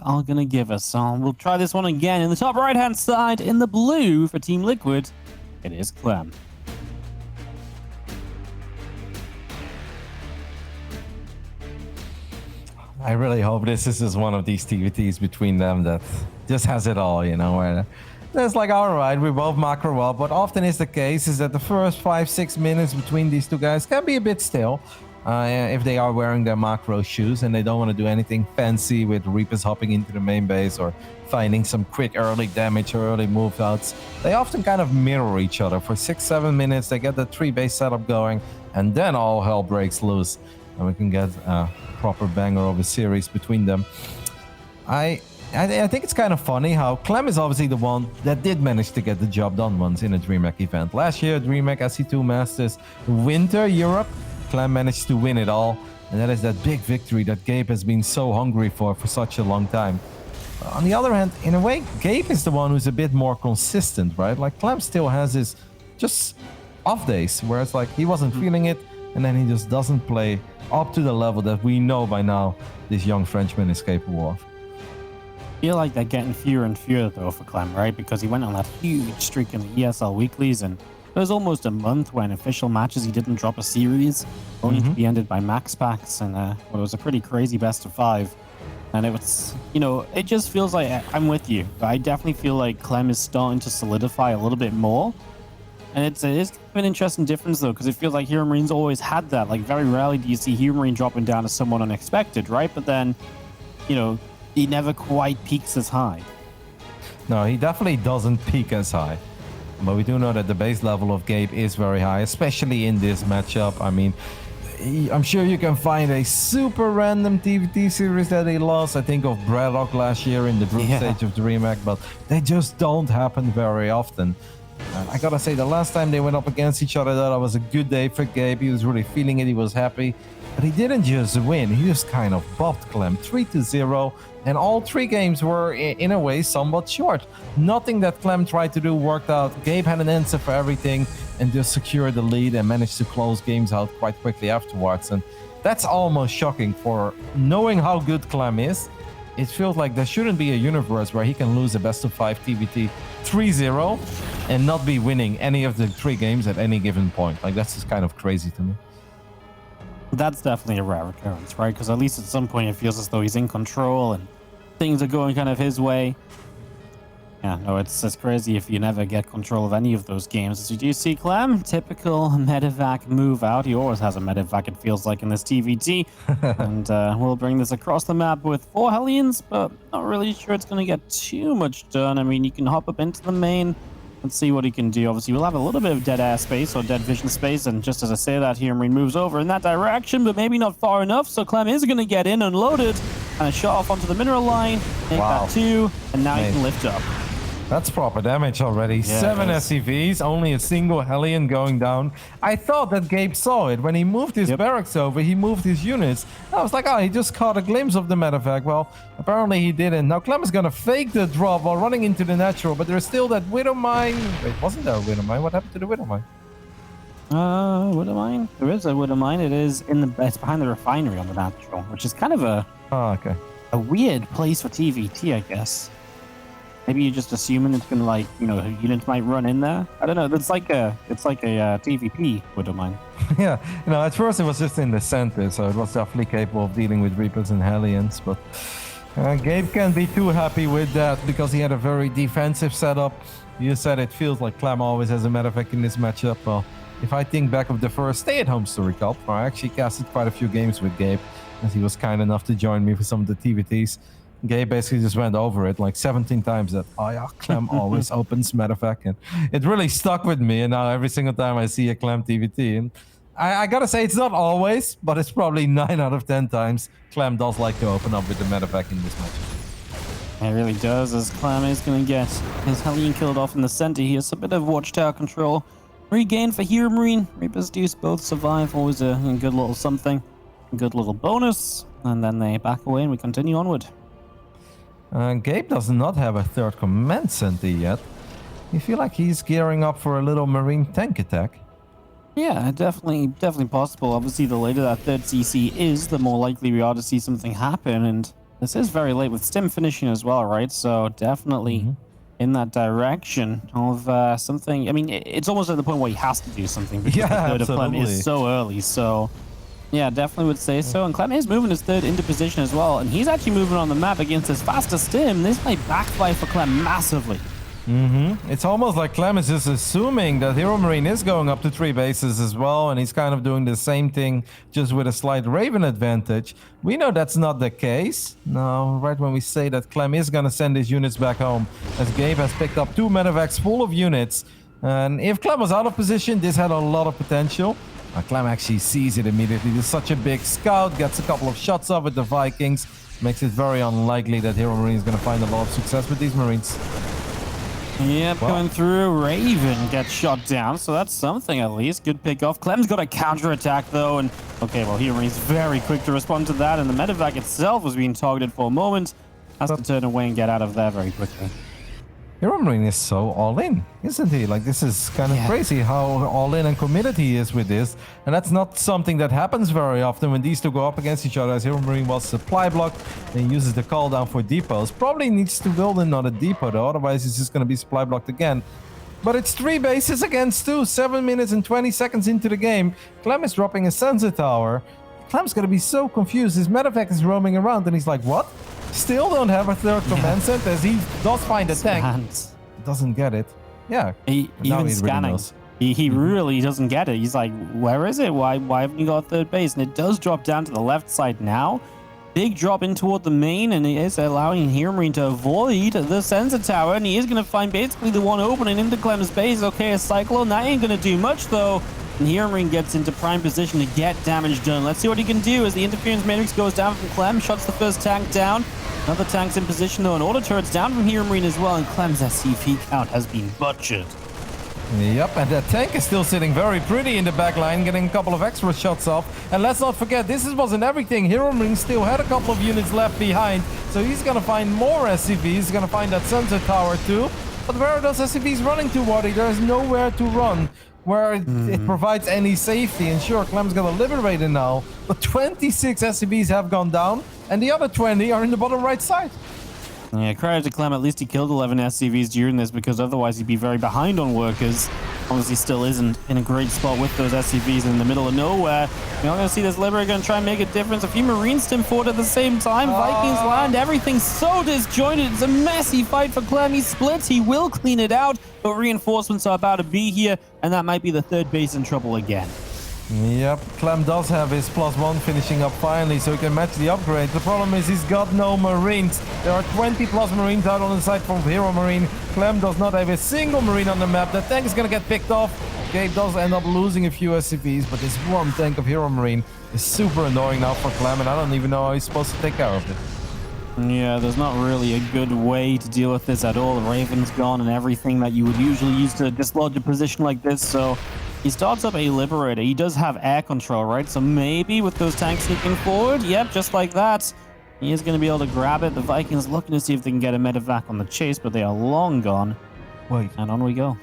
are going to give us. So we'll try this one again. In the top right-hand side, in the blue for Team Liquid, it is Clem. I really hope this is just one of these TVTs between them that just has it all, you know, where there's like, all right, we both macro up. What often is the case is that the first 5-6 minutes between these two guys can be a bit still. If they are wearing their macro shoes and they don't want to do anything fancy with Reapers hopping into the main base or finding some quick early damage or early move outs, they often kind of mirror each other. For 6-7 minutes, they get the 3-base setup going, and then all hell breaks loose. And we can get a proper banger of a series between them. I think it's kind of funny how Clem is obviously the one that did manage to get the job done once in a DreamHack event. Last year, DreamHack SC2 Masters Winter Europe, Clem managed to win it all. And that is that big victory that Gabe has been so hungry for such a long time. On the other hand, in a way, Gabe is the one who's a bit more consistent, right? Like Clem still has his just off days where it's like he wasn't feeling it and then he just doesn't play up to the level that we know by now this young Frenchman is capable of. I feel like they're getting fewer and fewer though for Clem, right? Because he went on that huge streak in the ESL weeklies, and there was almost a month when official matches he didn't drop a series, only to be ended by max packs, and it was a pretty crazy best of 5. And it was, you know, it just feels like, I'm with you. I definitely feel like Clem is starting to solidify a little bit more. And it is an interesting difference though, because it feels like HeRoMaRiNE's always had that. Like very rarely do you see HeRoMaRiNE dropping down to someone unexpected, right? But then, you know, he never quite peaks as high. No, he definitely doesn't peak as high. But we do know that the base level of Gabe is very high, especially in this matchup. I mean, I'm sure you can find a super random TVT series that he lost. I think of Braddock last year in the group stage of DreamHack, but they just don't happen very often. And I gotta say, the last time they went up against each other, that was a good day for Gabe. He was really feeling it, he was happy. But he didn't just win, he just kind of bopped Clem 3-0. And all 3 games were, in a way, somewhat short. Nothing that Clem tried to do worked out. Gabe had an answer for everything and just secured the lead and managed to close games out quite quickly afterwards. And that's almost shocking for knowing how good Clem is. It feels like there shouldn't be a universe where he can lose a best of 5 TVT 3-0 and not be winning any of the 3 games at any given point. Like, that's just kind of crazy to me. That's definitely a rare occurrence, right? Because at least at some point it feels as though he's in control and things are going kind of his way. Yeah, no, it's crazy if you never get control of any of those games. As you do see Clem, typical medevac move out. He always has a medevac, it feels like, in this TVT. And we'll bring this across the map with 4 Hellions, but not really sure it's going to get too much done. I mean, you can hop up into the main and see what he can do. Obviously, we'll have a little bit of dead air space or dead vision space, and just as I say that, HeRoMaRiNE moves over in that direction, but maybe not far enough, so Clem is going to get in unloaded and a shot off onto the mineral line, make that 2, and now he can lift up. That's proper damage already. Yeah, 7 SCVs, only a single Hellion going down. I thought that Gabe saw it. When he moved his barracks over, he moved his units. I was like, oh, he just caught a glimpse of the medevac. Well, apparently he didn't. Now Clem is going to fake the drop while running into the natural, but there's still that Widow Mine. Wait, wasn't there a Widow Mine? What happened to the Widow Mine? Widow Mine? There is a Widow Mine. It's behind the refinery on the natural, which is kind of a weird place for TVT, I guess. Maybe you're just assuming it's gonna, like, you know, units might run in there. I don't know. It's like a TVP Widow Mine. Yeah, you know, at first it was just in the center, so it was definitely capable of dealing with Reapers and Hellions. But Gabe can't be too happy with that because he had a very defensive setup. You said it feels like Clem always has a medevac in this matchup. Well, if I think back of the first stay-at-home story cup, I actually casted quite a few games with Gabe, as he was kind enough to join me for some of the TVTs. Gabe basically just went over it like 17 times that, oh yeah, Clem always opens medevac, and it really stuck with me. And now every single time I see a Clem TVT, and I gotta say it's not always, but it's probably 9 out of 10 times Clem does like to open up with the medevac in this match. It really does, as Clem is going to get his Hellion killed off in the center here. So a bit of watchtower control. Regain for HeRoMaRiNE. Reapers Deuce both survive, always a good little something. A good little bonus. And then they back away and we continue onward. Gabe does not have a 3rd command center yet. You feel like he's gearing up for a little marine tank attack? Yeah, definitely possible. Obviously, the later that 3rd CC is, the more likely we are to see something happen. And This is very late with Stim finishing as well, right? So definitely in that direction of something. I mean, it's almost at the point where he has to do something because Yeah, the third of Clem absolutely. is so early. So yeah, definitely would say so. And Clem is moving his third into position as well. And he's actually moving on the map against his faster Stim. This might backfire for Clem massively. It's almost like Clem is just assuming that HeRoMaRinE is going up to 3 bases as well, and he's kind of doing the same thing, just with a slight Raven advantage. We know that's not the case. No, right when we say that Clem is going to send his units back home, as Gabe has picked up 2 medevacs full of units. And if Clem was out of position, this had a lot of potential. Clem actually sees it immediately. There's such a big scout, gets a couple of shots off with the Vikings. Makes it very unlikely that HeRoMaRinE is going to find a lot of success with these Marines. Yep, going through. Raven gets shot down, so that's something at least. Good pick off. Clem's got a counter-attack, though, and okay, well, HeRoMaRiNE's very quick to respond to that, and the medevac itself was being targeted for a moment. Has to turn away and get out of there very quickly. HeRoMaRiNE is so all in, isn't he? Like, this is kind of crazy how all in and committed he is with this. And that's not something that happens very often when these two go up against each other, as HeRoMaRiNE was supply blocked and uses the call down for depots. Probably needs to build another depot though, otherwise he's just going to be supply blocked again. But it's 3 bases against 2, 7 minutes and 20 seconds into the game. Clem is dropping a sensor tower. Clem's going to be so confused. His medevac is roaming around and he's like, what? Still don't have a third command center, as he does find a tank. Doesn't get it. Yeah. Even scanning. He really doesn't get it. He's like, where is it? Why haven't you got third base? And it does drop down to the left side now. Big drop in toward the main, and it is allowing HeRoMaRiNE to avoid the sensor tower, and he is going to find basically the one opening into Clem's base. Okay, a Cyclone. That ain't going to do much, though. And HeRoMaRiNE gets into prime position to get damage done. Let's see what he can do as the interference matrix goes down from Clem. Shots the first tank down. Another tank's in position, though, and auto turret's down from HeRoMaRiNE as well, and Clem's SCV count has been butchered. Yep, and that tank is still sitting very pretty in the back line, getting a couple of extra shots off. And let's not forget, this wasn't everything. HeRoMaRiNE still had a couple of units left behind, so he's going to find more SCVs. He's going to find that sensor tower too. But where are those SCVs running to, Waddy? There's nowhere to run where it provides any safety. And sure, Clem's going to liberate it now, but 26 SCVs have gone down, and the other 20 are in the bottom right side. Yeah, credit to Clem, at least he killed 11 SCVs during this, because otherwise he'd be very behind on workers. Obviously still isn't in a great spot with those SCVs in the middle of nowhere. We're not going to see this Liberator going to try and make a difference. A few Marines stim forward at the same time. Vikings land, everything's so disjointed. It's a messy fight for Clem. He splits, he will clean it out, but reinforcements are about to be here, and that might be the third base in trouble again. Yep, Clem does have his +1 finishing up finally, so he can match the upgrade. The problem is he's got no Marines. There are 20 plus Marines out on the side from HeRoMaRiNE. Clem does not have a single Marine on the map. The tank is going to get picked off. Gabe does end up losing a few SCVs, but this one tank of HeRoMaRiNE is super annoying now for Clem, and I don't even know how he's supposed to take care of it. Yeah, there's not really a good way to deal with this at all. The Raven's gone and everything that you would usually use to dislodge a position like this, so he starts up a Liberator. He does have air control, right? So maybe with those tanks sneaking forward, yep, just like that, he is going to be able to grab it. The Vikings looking to see if they can get a medevac on the chase, but they are long gone. Wait. And on we go.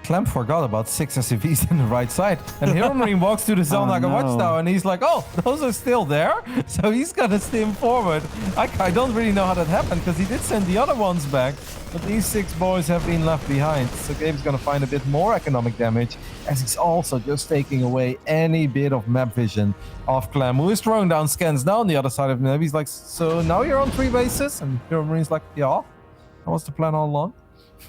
Clem forgot about 6 SCVs on the right side. And HeRoMaRiNE walks to the zone like a watchtower, and he's like, oh, those are still there? So he's got to stim forward. I don't really know how that happened, because he did send the other ones back. But these 6 boys have been left behind. So Gabe's going to find a bit more economic damage, as he's also just taking away any bit of map vision of Clem, who is throwing down scans now on the other side of the map. He's like, so now you're on 3 bases? And HeRoMaRiNE's like, yeah, that was the plan all along.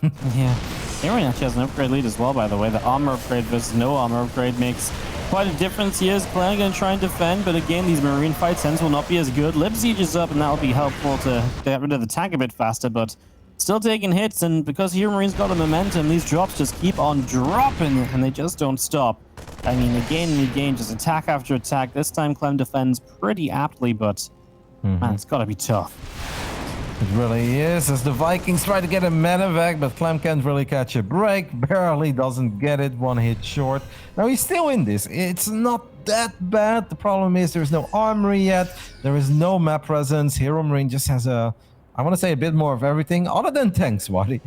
Yeah. HeRoMaRiNE actually has an upgrade lead as well, by the way. The armor upgrade versus no armor upgrade makes quite a difference here. Clem going to try and defend, but again, these Marine fight sends will not be as good. Lib Siege is up, and that will be helpful to get rid of the tank a bit faster, but still taking hits, and because HeRoMaRiNE's got the momentum, these drops just keep on dropping, and they just don't stop. I mean, again and again, just attack after attack. This time, Clem defends pretty aptly, but man, it's got to be tough. It really is, as the Vikings try to get a medevac, but Clem can't really catch a break. Barely doesn't get it, 1 hit short. Now he's still in this. It's not that bad. The problem is there's no armory yet. There is no map presence. HeRoMaRiNE just has I want to say a bit more of everything, other than tanks, Waddy.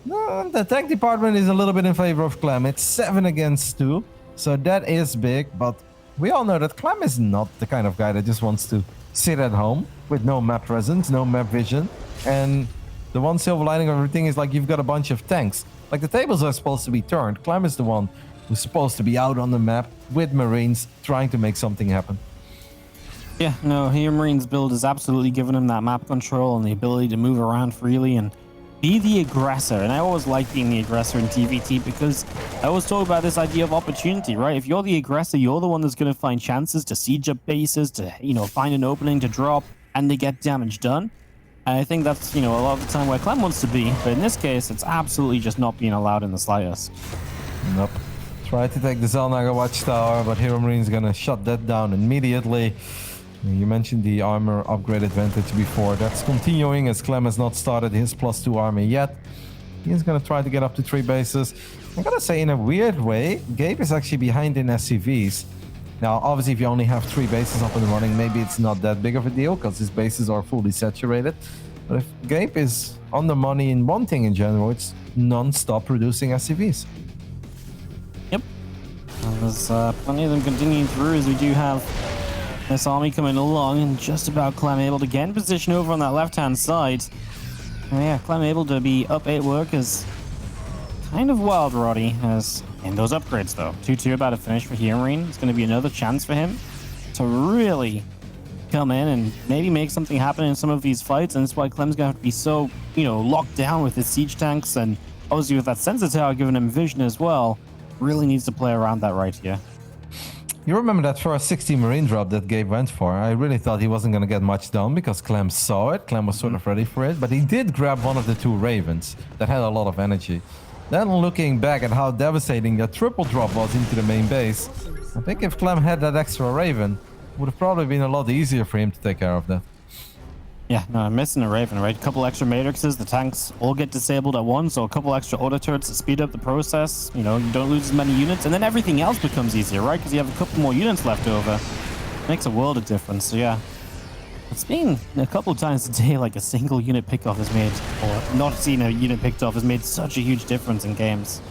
No, the tank department is a little bit in favor of Clem. It's 7 against 2, so that is big, but we all know that Clem is not the kind of guy that just wants to sit at home with no map presence, no map vision. And the one silver lining of everything is like you've got a bunch of tanks. Like the tables are supposed to be turned. Clem is the one who's supposed to be out on the map with Marines trying to make something happen. Yeah, no, HeRoMaRiNE's build has absolutely given him that map control and the ability to move around freely and be the aggressor. And I always like being the aggressor in TVT because I always talk about this idea of opportunity, right? If you're the aggressor, you're the one that's going to find chances to siege up bases, to, find an opening to drop and to get damage done. And I think that's, a lot of the time where Clem wants to be. But in this case, it's absolutely just not being allowed in the slightest. Nope. Try to take the Zelnaga Watchtower, but HeRoMaRiNE's going to shut that down immediately. You mentioned the armor upgrade advantage before. That's continuing as Clem has not started his +2 army yet. He's going to try to get up to 3 bases. I gotta say, in a weird way, Gabe is actually behind in SCVs. Now, obviously, if you only have 3 bases up and running, maybe it's not that big of a deal because his bases are fully saturated. But if Gabe is on the money in one thing in general, it's non-stop producing SCVs. Yep. Well, there's plenty of them continuing through as we do have this army coming along, and just about Clem able to get in position over on that left-hand side. And yeah, Clem able to be up 8 workers. Kind of wild, Roddy, as in those upgrades, though. 2-2 about to finish for HeRoMaRiNE. It's going to be another chance for him to really come in and maybe make something happen in some of these fights, and that's why Clem's going to have to be so, locked down with his siege tanks, and obviously with that sensor tower giving him vision as well. Really needs to play around that right here. You remember that first 60 Marine drop that Gabe went for? I really thought he wasn't going to get much done because Clem saw it. Clem was sort of ready for it, but he did grab one of the 2 Ravens that had a lot of energy. Then looking back at how devastating that triple drop was into the main base, I think if Clem had that extra Raven, it would have probably been a lot easier for him to take care of that. Yeah, no, I'm missing a Raven, right? A couple extra matrixes, the tanks all get disabled at once, so a couple extra auto turrets to speed up the process. You don't lose as many units, and then everything else becomes easier, right? Because you have a couple more units left over. Makes a world of difference, so yeah. It's been a couple of times today, like a single unit pickoff has made, or not seeing a unit picked off has made such a huge difference in games.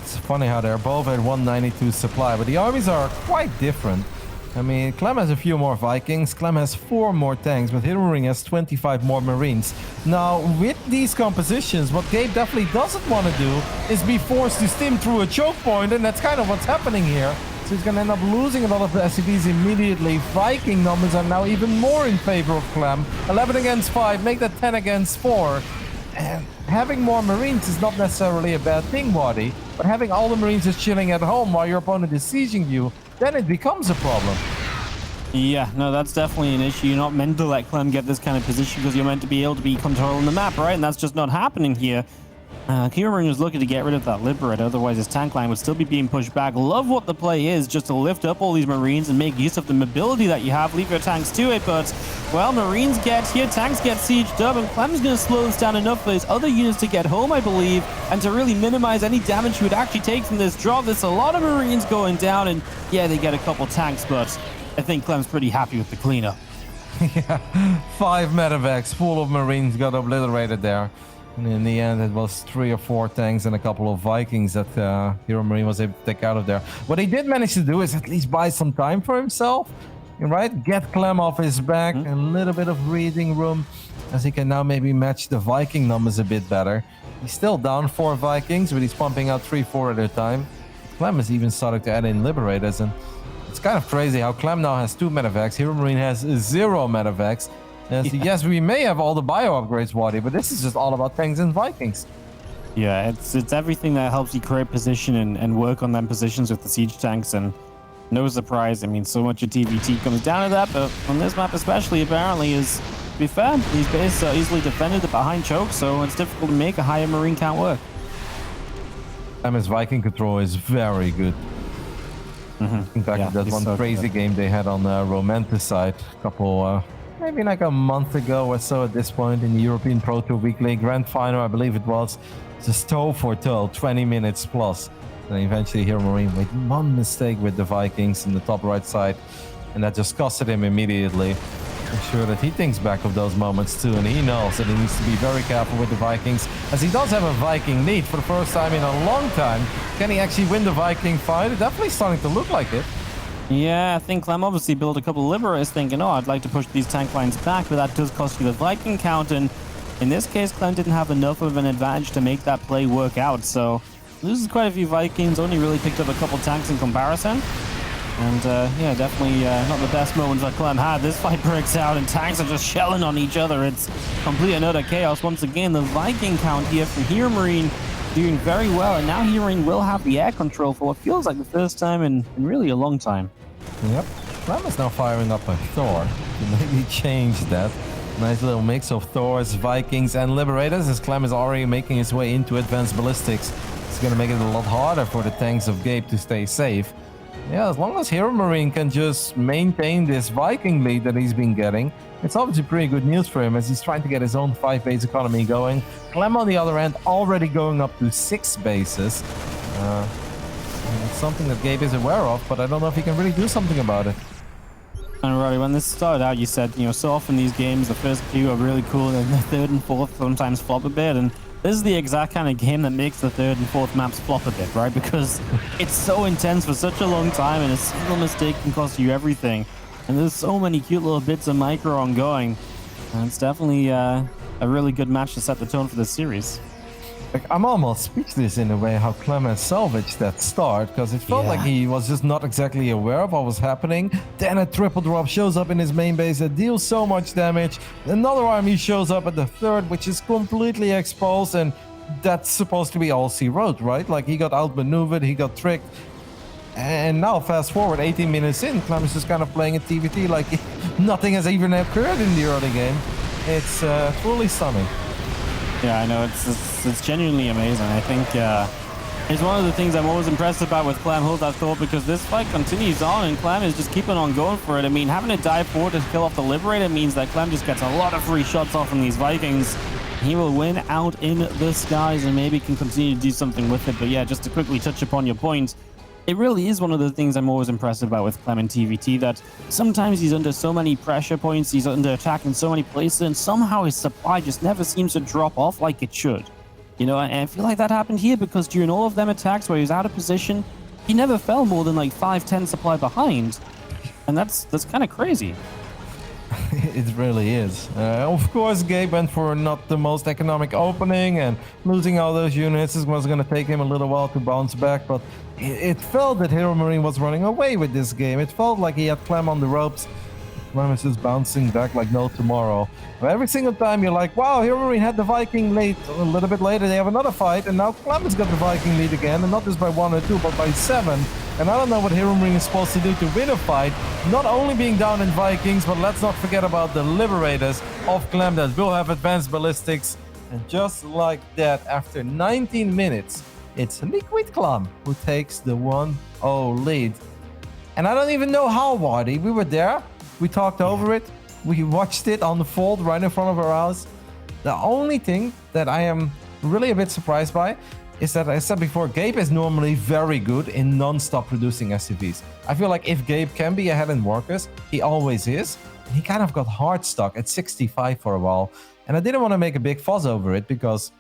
It's funny how they're both at 192 supply, but the armies are quite different. I mean, Clem has a few more Vikings, Clem has 4 more tanks, but HeRoMaRiNE has 25 more Marines. Now, with these compositions, what Gabe definitely doesn't want to do is be forced to stim through a choke point, and that's kind of what's happening here. So he's going to end up losing a lot of the SCVs immediately. Viking numbers are now even more in favor of Clem. 11 against 5, make that 10 against 4. And having more Marines is not necessarily a bad thing, Waddy, but having all the Marines just chilling at home while your opponent is sieging you, then it becomes a problem. Yeah, no, that's definitely an issue. You're not meant to let Clem get this kind of position because you're meant to be able to be controlling the map, right? And that's just not happening here. HeRoMaRiNE was looking to get rid of that Liberator, otherwise his tank line would still be being pushed back. Love what the play is, just to lift up all these Marines and make use of the mobility that you have. Leave your tanks to it, but, well, Marines get here, tanks get sieged up, and Clem's going to slow this down enough for his other units to get home, I believe, and to really minimize any damage he would actually take from this drop. There's a lot of Marines going down, and yeah, they get a couple tanks, but I think Clem's pretty happy with the cleanup. Yeah, 5 medevacs full of Marines got obliterated there. And in the end, it was 3 or 4 tanks and a couple of Vikings that HeRoMaRiNE was able to take out of there. What he did manage to do is at least buy some time for himself, right? Get Clem off his back, a little bit of breathing room, as he can now maybe match the Viking numbers a bit better. He's still down 4 Vikings, but he's pumping out 3-4 at a time. Clem is even starting to add in Liberators, and it's kind of crazy how Clem now has 2 medevacs, HeRoMaRiNE has 0 medevacs. So yes, we may have all the bio upgrades, Waddy, but this is just all about tanks and Vikings. Yeah, it's everything that helps you create position and work on them positions with the siege tanks, and no surprise, I mean, so much of TVT comes down to that, but on this map especially, apparently, is, to be fair, these bases are easily defended behind choke, so it's difficult to make a higher Marine count work. Clem's Viking control is very good. In fact, that one crazy game they had on the Romanticide a couple... maybe like a month ago or so at this point in the European Pro Tour Weekly Grand Final, I believe it was. Just toe for toe, 20 minutes plus. And eventually HeRoMaRiNE made one mistake with the Vikings in the top right side, and that just costed him immediately. I'm sure that he thinks back of those moments too, and he knows that he needs to be very careful with the Vikings, as he does have a Viking lead for the first time in a long time. Can he actually win the Viking fight? It's definitely starting to look like it. Yeah, I think Clem obviously built a couple of Liberators thinking, oh, I'd like to push these tank lines back, but that does cost you the Viking count, and in this case, Clem didn't have enough of an advantage to make that play work out, so loses quite a few Vikings, only really picked up a couple tanks in comparison. And yeah, definitely not the best moments that Clem had. This fight breaks out and tanks are just shelling on each other. It's complete and utter chaos. Once again, the Viking count here from HeRoMaRinE doing very well, and now HeRoMaRinE will have the air control for what feels like the first time in really a long time. Yep. Clem is now firing up a Thor to maybe change that. Nice little mix of Thors, Vikings, and Liberators, as Clem is already making his way into advanced ballistics. It's going to make it a lot harder for the tanks of Gabe to stay safe. Yeah, as long as HeRoMaRinE can just maintain this Viking lead that he's been getting, it's obviously pretty good news for him as he's trying to get his own 5 base economy going. Clem, on the other end, already going up to 6 bases. It's something that Gabe is aware of, but I don't know if he can really do something about it. And Roddy, when this started out, you said, you know, so often these games, the first few are really cool, and the third and fourth sometimes flop a bit, and this is the exact kind of game that makes the third and fourth maps flop a bit, right? Because it's so intense for such a long time, and a single mistake can cost you everything. And there's so many cute little bits of micro ongoing, and it's definitely a really good match to set the tone for this series. Like, I'm almost speechless in a way how Clem salvaged that start, because it felt like he was just not exactly aware of what was happening. Then a triple drop shows up in his main base that deals so much damage. Another army shows up at the third, which is completely exposed, and that's supposed to be all C-Road, right? Like, he got outmaneuvered, he got tricked. And now, fast forward 18 minutes in, Clem is just kind of playing a TVT like nothing has even occurred in the early game. It's truly stunning. Yeah, I know, it's genuinely amazing. I think it's one of the things I'm always impressed about with Clem, hold that thought, because this fight continues on and Clem is just keeping on going for it. I mean, having to dive forward to kill off the Liberator means that Clem just gets a lot of free shots off from these Vikings. He will win out in the skies and maybe can continue to do something with it. But yeah, just to quickly touch upon your point, it really is one of the things I'm always impressed about with Clem in TVT, that sometimes he's under so many pressure points, he's under attack in so many places, and somehow his supply just never seems to drop off like it should. You know, and I feel like that happened here because during all of them attacks where he was out of position, he never fell more than like 5-10 supply behind. And that's kind of crazy. It really is. Of course, Gabe went for not the most economic opening, and losing all those units was going to take him a little while to bounce back, but it felt that HeRoMaRinE was running away with this game. It felt like he had Clem on the ropes. Clem is just bouncing back like no tomorrow. But every single time you're like, wow, HeRoMaRinE had the Viking lead. A little bit later they have another fight, and now Clem has got the Viking lead again, and not just by 1 or 2, but by 7. And I don't know what HeRoMaRinE is supposed to do to win a fight, not only being down in Vikings, but let's not forget about the Liberators of Clem that will have advanced ballistics. And just like that, after 19 minutes, it's Liquid Clem who takes the 1-0 lead. And I don't even know how, Wardy. We were there, we talked over it, we watched it unfold right in front of our eyes. The only thing that I am really a bit surprised by is that, I said before, Gabe is normally very good in non-stop producing SCVs. I feel like if Gabe can be ahead in workers, he always is. And he kind of got hard stuck at 65 for a while. And I didn't want to make a big fuss over it because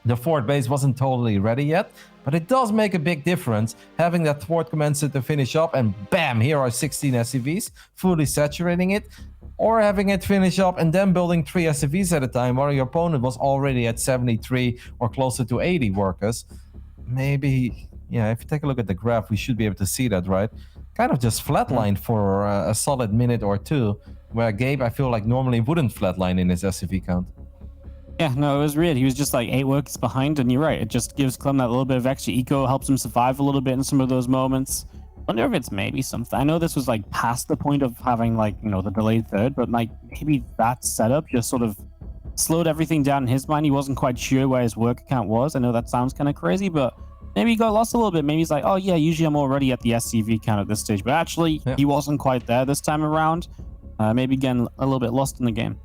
the fourth base wasn't totally ready yet. But it does make a big difference having that fourth commencer to finish up, and bam, here are 16 SCVs, fully saturating it. Or having it finish up and then building 3 SCVs at a time while your opponent was already at 73 or closer to 80 workers. Maybe, yeah, if you take a look at the graph, we should be able to see that, right? Kind of just flatlined for a solid minute or two, where Gabe, I feel like, normally wouldn't flatline in his SCV count. Yeah, no, it was weird. He was just like 8 workers behind, and you're right. It just gives Clem that little bit of extra eco, helps him survive a little bit in some of those moments. Wonder if it's maybe something. I know this was like past the point of having, like, you know, the delayed third, but like maybe that setup just sort of slowed everything down in his mind. He wasn't quite sure where his work account was. I know that sounds kind of crazy, but maybe he got lost a little bit. Maybe he's like, oh yeah, usually I'm already at the SCV count at this stage, but actually he wasn't quite there this time around. Maybe getting a little bit lost in the game.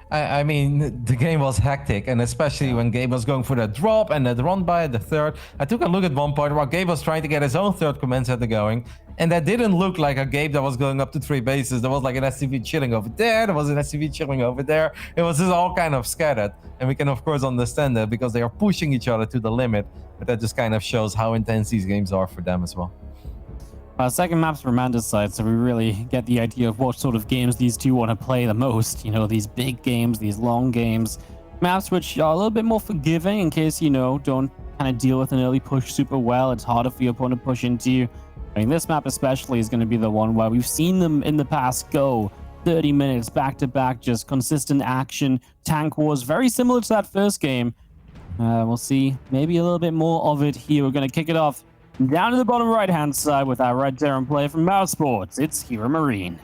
I mean, the game was hectic, and especially when Gabe was going for the drop and the run by the third. I took a look at one point while Gabe was trying to get his own third command center going, and that didn't look like a Gabe that was going up to 3 bases. There was like an SCV chilling over there, there was an SCV chilling over there. It was just all kind of scattered, and we can of course understand that because they are pushing each other to the limit, but that just kind of shows how intense these games are for them as well. Second map's from Amanda's side, so we really get the idea of what sort of games these two want to play the most. You know, these big games, these long games. Maps which are a little bit more forgiving in case, you know, don't kind of deal with an early push super well. It's harder for your opponent to push into you. I mean, this map especially is going to be the one where we've seen them in the past go 30 minutes back to back, just consistent action, tank wars, very similar to that first game. We'll see maybe a little bit more of it here. We're going to kick it off down to the bottom right-hand side with our red Terran player from Mouse Sports. It's HeRoMaRiNE.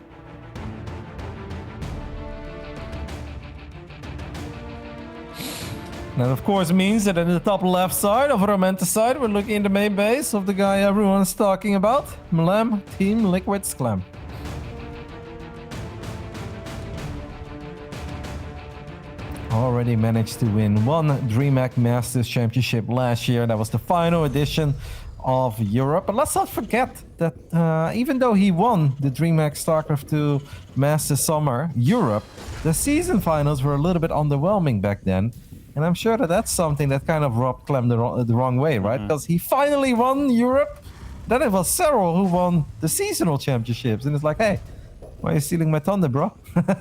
That of course means that in the top left side of Romantic side, we're looking in the main base of the guy everyone's talking about, Clem, Team Liquid's Clem. Already managed to win one DreamHack Masters Championship last year. That was the final edition of Europe. But let's not forget that even though he won the DreamHack StarCraft 2 Masters Summer Europe, the season finals were a little bit underwhelming back then. And I'm sure that that's something that kind of rubbed Clem the wrong way, right? Because he finally won Europe. Then it was Cyril who won the seasonal championships. And it's like, hey, why are you stealing my thunder, bro?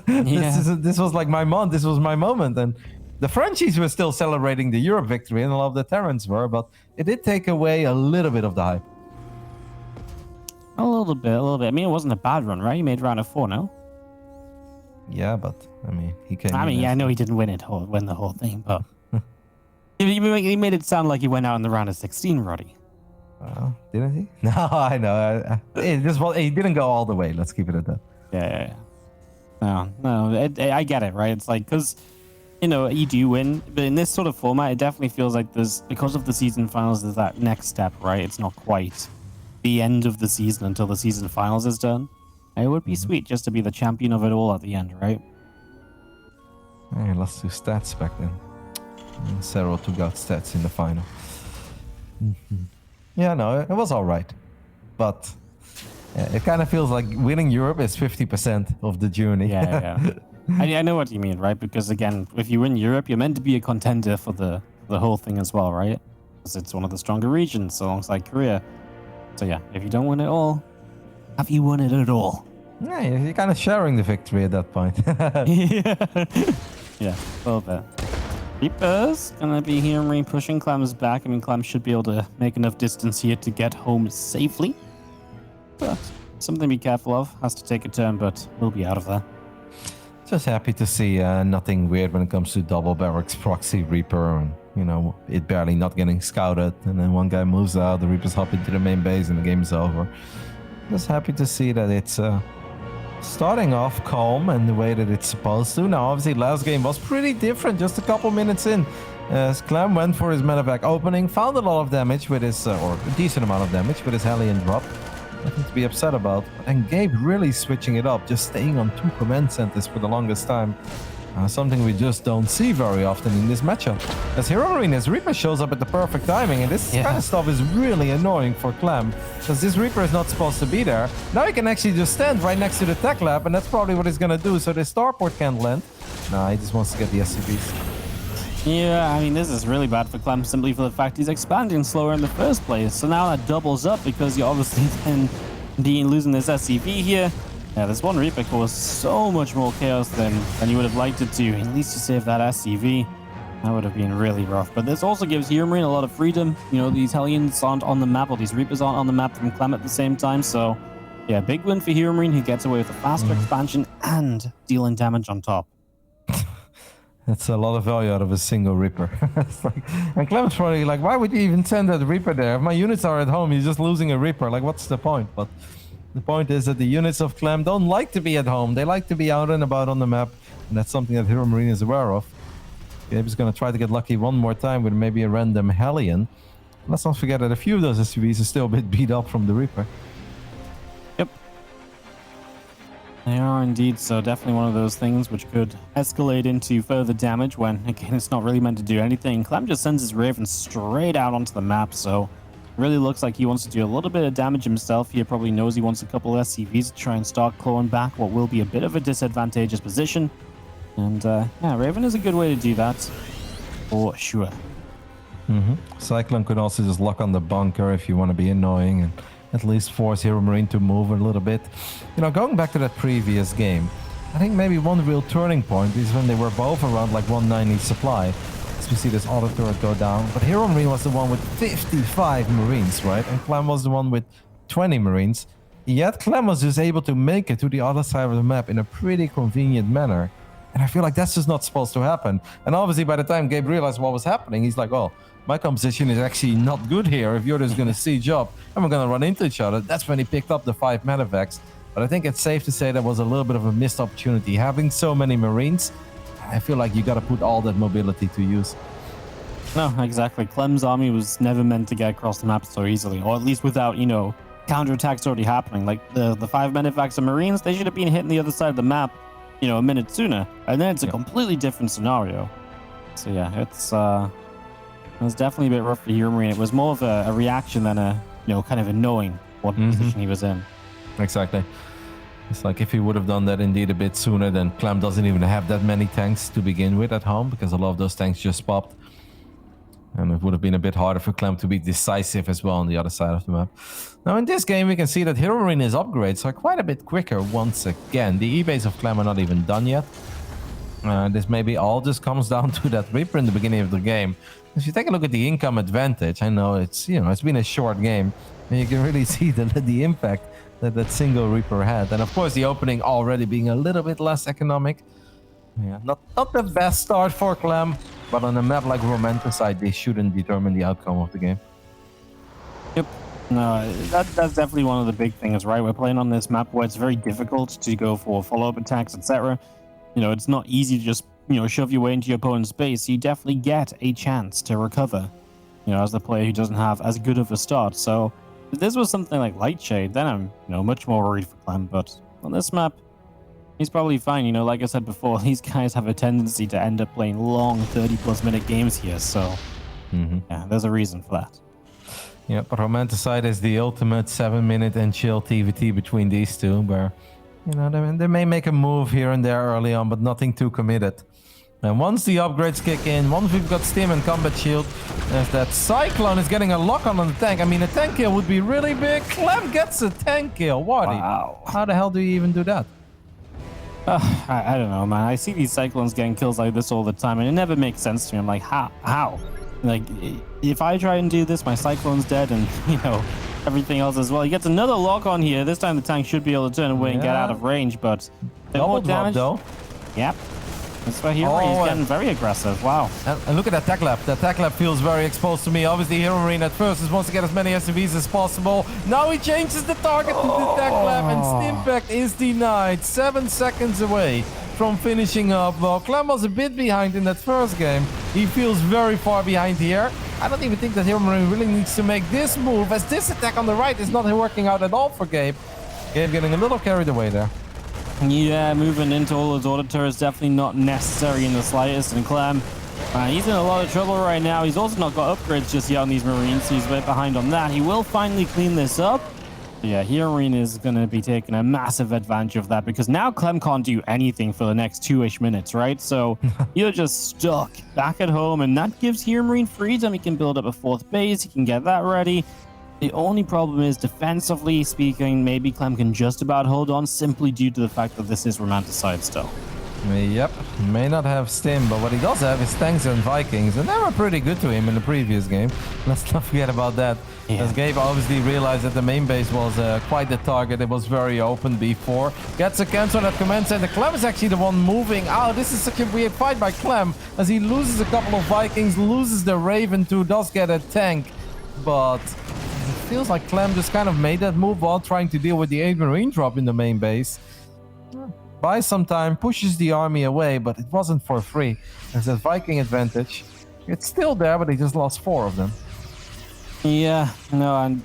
This was like my month. This was my moment. And the Frenchies were still celebrating the Europe victory, and a lot of the Terrans were. But it did take away a little bit of the hype. A little bit. I mean, it wasn't a bad run, right? He made round of 4, no? Yeah, but I mean, he came. I mean, yeah, I know he didn't win the whole thing, but he made it sound like he went out in the round of 16, Roddy. Didn't he? No, I know. He didn't go all the way. Let's keep it at that. Yeah. No, I get it, right? It's like, because, you know, you do win, but in this sort of format, it definitely feels like because of the season finals, there's that next step, right? It's not quite the end of the season until the season finals is done. It would be sweet just to be the champion of it all at the end, right? Hey, let's do stats back then. And Cyril took out stats in the final. Yeah, no, it was all right. But it kind of feels like winning Europe is 50% of the journey. Yeah. I know what you mean, right? Because again, if you win Europe, you're meant to be a contender for the whole thing as well, right? Because it's one of the stronger regions alongside Korea. So yeah, if you don't win it all, have you won it at all? Yeah, you're kind of sharing the victory at that point. Yeah, a little bit. Reaper's gonna be here and pushing Clem's back. I mean, Clem should be able to make enough distance here to get home safely. But something to be careful of. Has to take a turn, but we'll be out of there. Just happy to see nothing weird when it comes to double barracks proxy Reaper, and you know, it barely not getting scouted, and then one guy moves out, the Reapers hop into the main base, and the game is over. Just happy to see that it's starting off calm and the way that it's supposed to. Now, obviously, last game was pretty different, just a couple minutes in. As Clem went for his medevac opening, found a lot of damage with his, or a decent amount of damage with his Hellion drop. Nothing to be upset about. And Gabe really switching it up, just staying on 2 command centers for the longest time. Something we just don't see very often in this matchup. As HeRoMaRiNE's Reaper shows up at the perfect timing, and this kind of stuff is really annoying for Clem, because this Reaper is not supposed to be there. Now he can actually just stand right next to the tech lab, and that's probably what he's gonna do, so the starport can't land. Nah, he just wants to get the SCVs. Yeah, I mean, this is really bad for Clem simply for the fact he's expanding slower in the first place. So now that doubles up because you're obviously then losing this SCV here. Yeah, this one Reaper caused so much more chaos than you would have liked it to. At least to save that SCV. That would have been really rough. But this also gives HeRoMaRiNE a lot of freedom. You know, these Hellions aren't on the map, or these Reapers aren't on the map from Clem at the same time. So, yeah, big win for HeRoMaRiNE, who gets away with a faster expansion and dealing damage on top. That's a lot of value out of a single Reaper. It's like, and Clem's probably like, why would you even send that Reaper there? If my units are at home, you're just losing a Reaper. Like, what's the point? But the point is that the units of Clem don't like to be at home. They like to be out and about on the map. And that's something that HeRoMaRiNE is aware of. Gabe's going to try to get lucky one more time with maybe a random Hellion. Let's not forget that a few of those SUVs are still a bit beat up from the Reaper. Yep. They are indeed, so definitely one of those things which could escalate into further damage when, again, it's not really meant to do anything. Clem just sends his Raven straight out onto the map, so really looks like he wants to do a little bit of damage himself. He probably knows he wants a couple of SCVs to try and start clawing back what will be a bit of a disadvantageous position. And yeah, Raven is a good way to do that, for sure. Cyclone could also just lock on the bunker if you want to be annoying and at least force HeRoMaRinE to move a little bit. You know, going back to that previous game, I think maybe one real turning point is when they were both around like 190 supply. As we see this auto turret go down. But HeRoMaRinE was the one with 55 Marines, right? And Clem was the one with 20 Marines. Yet Clem was just able to make it to the other side of the map in a pretty convenient manner. And I feel like that's just not supposed to happen. And obviously by the time Gabe realized what was happening, he's like, oh, my composition is actually not good here. If you're just going to siege up and we're going to run into each other, that's when he picked up the 5 medevacs. But I think it's safe to say that was a little bit of a missed opportunity. Having so many Marines, I feel like you got to put all that mobility to use. No, exactly. Clem's army was never meant to get across the map so easily, or at least without, you know, counterattacks already happening. Like the 5 medevacs of Marines, they should have been hitting the other side of the map, you know, a minute sooner. And then it's a completely different scenario. So yeah, it was definitely a bit rough for HeRoMaRinE. It was more of a reaction than a, you know, kind of a knowing what position he was in. Exactly. It's like if he would have done that indeed a bit sooner, then Clem doesn't even have that many tanks to begin with at home, because a lot of those tanks just popped. And it would have been a bit harder for Clem to be decisive as well on the other side of the map. Now in this game we can see that HeRoMaRiNE's upgrades are quite a bit quicker once again. The E-base of Clem are not even done yet. This maybe all just comes down to that Reaper in the beginning of the game. If you take a look at the income advantage, I know it's, you know, it's been a short game, and you can really see the impact that single Reaper had. And of course the opening already being a little bit less economic. Yeah, not the best start for Clem, but on a map like Romanticide, they shouldn't determine the outcome of the game. Yep. No, that's definitely one of the big things, right? We're playing on this map where it's very difficult to go for follow-up attacks, etc. You know, it's not easy to just, you know, shove your way into your opponent's space. You definitely get a chance to recover, you know, as the player who doesn't have as good of a start. So if this was something like Lightshade, then I'm, you know, much more worried for Clem. But on this map, he's probably fine. You know, like I said before, these guys have a tendency to end up playing long 30+ minute games here. So yeah, there's a reason for that. Yeah, but Romanticide is the ultimate 7-minute and chill TVT between these two, where, you know, they may make a move here and there early on, but nothing too committed. And once the upgrades kick in, once we've got Stim and Combat Shield, as that Cyclone is getting a lock on the tank. I mean, a tank kill would be really big. Clem gets a tank kill. What? Wow. How the hell do you even do that? I don't know, man. I see these Cyclones getting kills like this all the time, and it never makes sense to me. I'm like, how? Like, if I try and do this, my Cyclone's dead, and, you know, everything else as well. He gets another lock on here. This time the tank should be able to turn away and get out of range, but double drop though. Yep. That's why HeRoMaRiNE is getting very aggressive. Wow. And look at that tech lab. That tech lab feels very exposed to me. Obviously, HeRoMaRiNE at first just wants to get as many SCVs as possible. Now he changes the target to the tech lab, and Stimpact is denied. 7 seconds away from finishing up. Well, Clem was a bit behind in that first game. He feels very far behind here. I don't even think that HeRoMaRiNE really needs to make this move, as this attack on the right is not working out at all for Gabe. Gabe getting a little carried away there. Yeah, moving into all those auto turrets definitely not necessary in the slightest. And Clem, he's in a lot of trouble right now. He's also not got upgrades just yet on these Marines, so he's a bit behind on that. He will finally clean this up. Yeah, HeRoMaRiNE is going to be taking a massive advantage of that, because now Clem can't do anything for the next 2-ish minutes, right? So you're just stuck back at home, and that gives HeRoMaRiNE freedom. He can build up a 4th base. He can get that ready. The only problem is, defensively speaking, maybe Clem can just about hold on, simply due to the fact that this is Romanticide still. Yep, may not have Stim, but what he does have is tanks and Vikings, and they were pretty good to him in the previous game. Let's not forget about that. Yeah. As Gabe obviously realized that the main base was quite the target. It was very open before. Gets a cancel on that command center. Clem is actually the one moving out. This is such a weird fight by Clem, as he loses a couple of Vikings, loses the Raven too, does get a tank, but it feels like Clem just kind of made that move while trying to deal with the 8 Marine drop in the main base. Buys some time, pushes the army away, but it wasn't for free. There's that Viking advantage. It's still there, but he just lost 4 of them. Yeah, no, and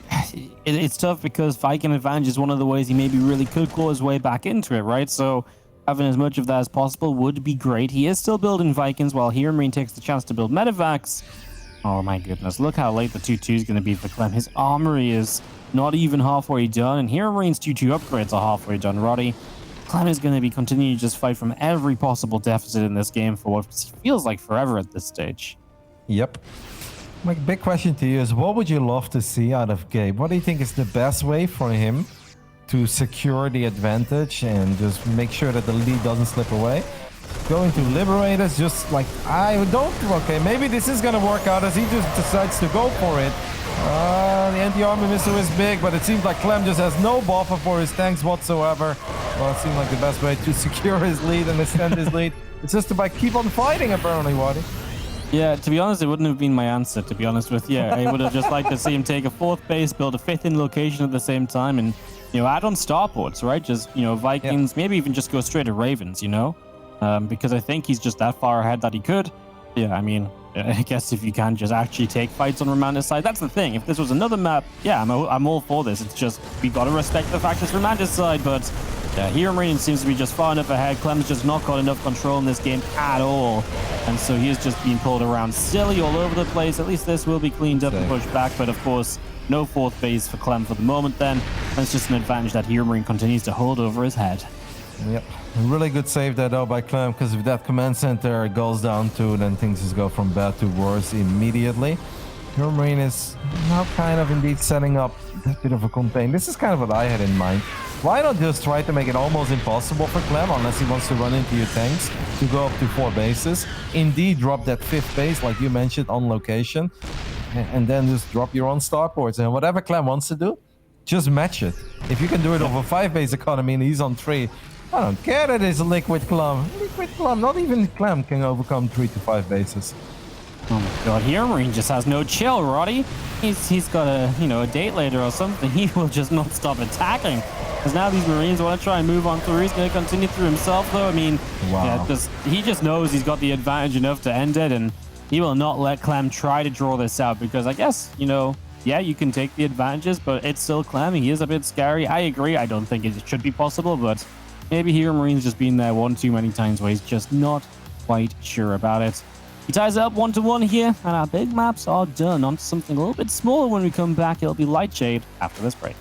it's tough, because Viking advantage is one of the ways he maybe really could claw his way back into it, right? So having as much of that as possible would be great. He is still building Vikings while HeRoMaRiNE takes the chance to build medevacs. Oh my goodness, look how late the 2-2 is going to be for Clem. His armory is not even halfway done, and HeRoMaRiNE's 2-2 upgrades are halfway done. Roddy, Clem is going to be continuing to just fight from every possible deficit in this game for what feels like forever at this stage. Yep. My big question to you is, what would you love to see out of Gabe? What do you think is the best way for him to secure the advantage and just make sure that the lead doesn't slip away? Going to Liberators, just like, I don't... Okay, maybe this is gonna work out as he just decides to go for it. The anti-armor missile is big, but it seems like Clem just has no buffer for his tanks whatsoever. Well, it seemed like the best way to secure his lead and extend his lead. It's just to keep on fighting, apparently, Waddy. Yeah, to be honest, it wouldn't have been my answer, to be honest with you. I would have just liked to see him take a 4th base, build a 5th in location at the same time, and, you know, add on starports, right? Just, you know, Vikings, maybe even just go straight to Ravens, you know? Because I think he's just that far ahead that he could. Yeah, I mean, I guess if you can just actually take fights on Ramanda's side, that's the thing. If this was another map, yeah, I'm all for this. It's just, we gotta respect the fact it's Ramanda's side, but yeah, HeRoMaRinE seems to be just far enough ahead. Clem's just not got enough control in this game at all. And so he is just being pulled around silly all over the place. At least this will be cleaned up and pushed back, but of course, no 4th base for Clem for the moment then. That's just an advantage that HeRoMaRinE continues to hold over his head. Yep. Really good save there though by Clem, because if that command center goes down too, then things just go from bad to worse immediately. HeRoMaRinE is now kind of indeed setting up that bit of a contain. This is kind of what I had in mind. Why not just try to make it almost impossible for Clem, unless he wants to run into your tanks, to go up to 4 bases. Indeed, drop that 5th base, like you mentioned, on location, and then just drop your own starports. And whatever Clem wants to do, just match it. If you can do it over 5 base economy and he's on 3, I don't care that it's Liquid Clem. Liquid Clem, not even Clem can overcome 3 to 5 bases. Oh my god, HeRoMaRinE just has no chill, Roddy. He's got a, you know, a date later or something. He will just not stop attacking. Because now these Marines want to try and move on through. He's going to continue through himself, though. I mean, wow. Yeah, he just knows he's got the advantage enough to end it, and he will not let Clem try to draw this out, because I guess, you know, yeah, you can take the advantages, but it's still Clem. He is a bit scary. I agree. I don't think it should be possible, but maybe HeRoMaRiNE's just been there one too many times where he's just not quite sure about it. He ties it up 1-1 here, and our big maps are done. On to something a little bit smaller when we come back. It'll be Lightshade after this break.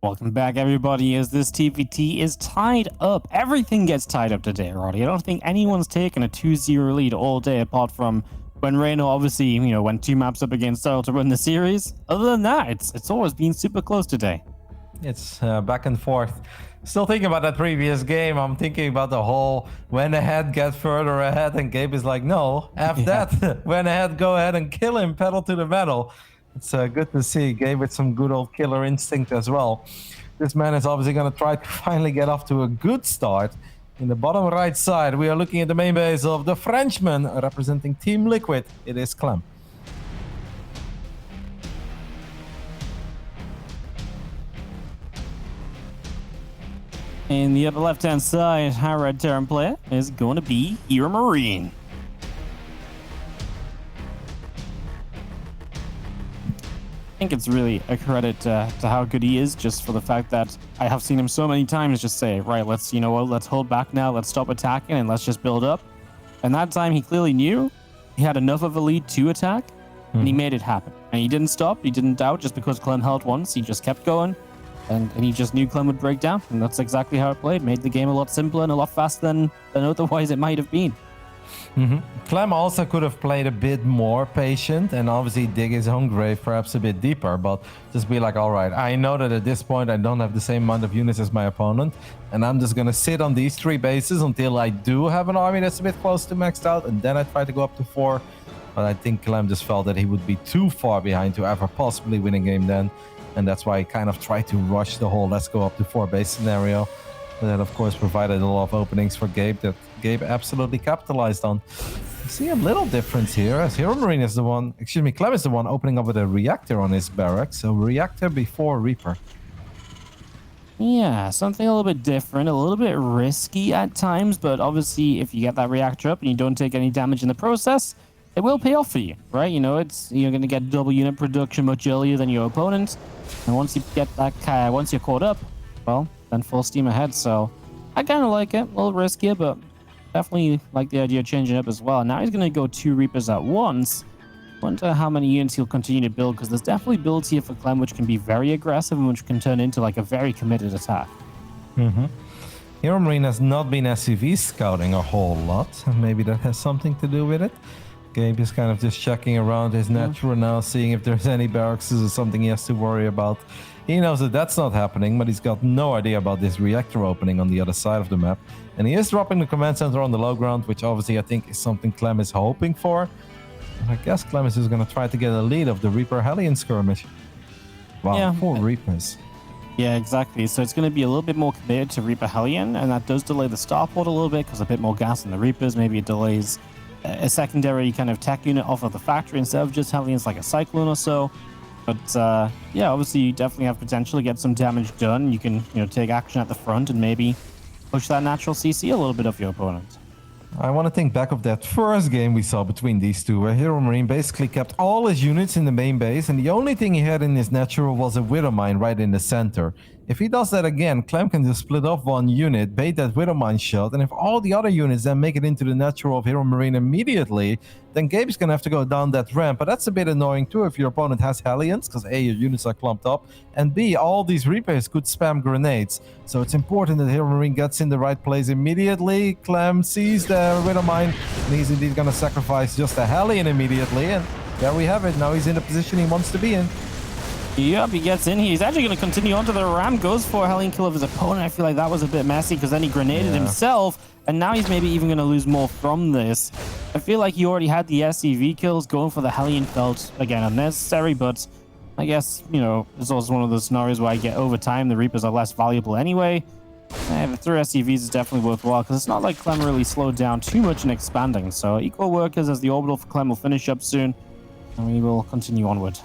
Welcome back, everybody, as this TVT is tied up. Everything gets tied up today, Roddy. I don't think anyone's taken a 2-0 lead all day, apart from when Reno obviously, went 2 maps up against Style to win the series. Other than that, it's always been super close today. It's back and forth. Still thinking about that previous game. I'm thinking about the whole went ahead, get further ahead, and Gabe is like, no, F that. Went ahead, go ahead and kill him, pedal to the metal. It's good to see Gabe with some good old killer instinct as well. This man is obviously going to try to finally get off to a good start. In the bottom right side, we are looking at the main base of the Frenchman representing Team Liquid. It is Clem. In the upper left-hand side, our red Terran player is going to be HeRoMaRinE. I think it's really a credit to how good he is, just for the fact that I have seen him so many times just say, right, let's hold back now, let's stop attacking, and let's just build up. And that time he clearly knew he had enough of a lead to attack, and he made it happen. And he didn't stop, he didn't doubt just because Clem held once, he just kept going, and he just knew Clem would break down, and that's exactly how it played. Made the game a lot simpler and a lot faster than otherwise it might have been. Clem also could have played a bit more patient and obviously dig his own grave perhaps a bit deeper, but just be like, all right, I know that at this point I don't have the same amount of units as my opponent, and I'm just going to sit on these 3 bases until I do have an army that's a bit close to maxed out, and then I try to go up to 4. But I think Clem just felt that he would be too far behind to ever possibly win a game then, and that's why he kind of tried to rush the whole let's go up to 4 base scenario. But that, of course, provided a lot of openings for Gabe that Gabe absolutely capitalized on. You see a little difference here, as HeRoMaRinE is the one, Clem is the one opening up with a reactor on his barracks. So reactor before Reaper. Yeah, something a little bit different, a little bit risky at times, but obviously if you get that reactor up and you don't take any damage in the process, it will pay off for you, right? You're going to get double unit production much earlier than your opponent. And once you get that, once you're caught up, well, then full steam ahead. So I kind of like it, a little riskier, but definitely like the idea of changing up as well. Now he's going to go 2 Reapers at once. Wonder how many units he'll continue to build, because there's definitely builds here for Clem which can be very aggressive and which can turn into like a very committed attack. HeRoMaRinE has not been SCV scouting a whole lot, and maybe that has something to do with it. Gabe is kind of just checking around his natural now, seeing if there's any barracks or something he has to worry about. He knows that that's not happening, but he's got no idea about this reactor opening on the other side of the map. And he is dropping the command center on the low ground, which obviously I think is something Clem is hoping for. And I guess Clem is just going to try to get a lead of the Reaper Hellion skirmish. Wow, yeah. 4 Reapers. Yeah, exactly. So it's going to be a little bit more committed to Reaper Hellion, and that does delay the starport a little bit, because a bit more gas in the Reapers. Maybe it delays a secondary kind of tech unit off of the factory instead of just Hellions, like a Cyclone or so. But yeah, obviously you definitely have potential to get some damage done. You can, take action at the front and maybe push that natural CC a little bit of your opponent. I want to think back of that first game we saw between these two, where HeRoMaRinE basically kept all his units in the main base, and the only thing he had in his natural was a Widow Mine right in the center. If he does that again, Clem can just split off 1 unit, bait that Widow Mine shot, and if all the other units then make it into the natural of HeRoMaRinE immediately, then Gabe's gonna have to go down that ramp. But that's a bit annoying too if your opponent has Hellions, because A, your units are clumped up, and B, all these Reapers could spam grenades. So it's important that HeRoMaRinE gets in the right place immediately. Clem sees the Widow Mine, and he's indeed gonna sacrifice just a Hellion immediately, and there we have it. Now he's in the position he wants to be in. Yep, he gets in. He's actually going to continue onto the ram, goes for a Hellion kill of his opponent. I feel like that was a bit messy, because then he grenaded himself, and now he's maybe even going to lose more from this. I feel like he already had the SCV kills. Going for the Hellion felt, again, unnecessary, but I guess, it's also one of those scenarios where I get over time, the Reapers are less valuable anyway. And 3 SCVs is definitely worthwhile, because it's not like Clem really slowed down too much in expanding. So equal workers, as the orbital for Clem will finish up soon, and we will continue onward.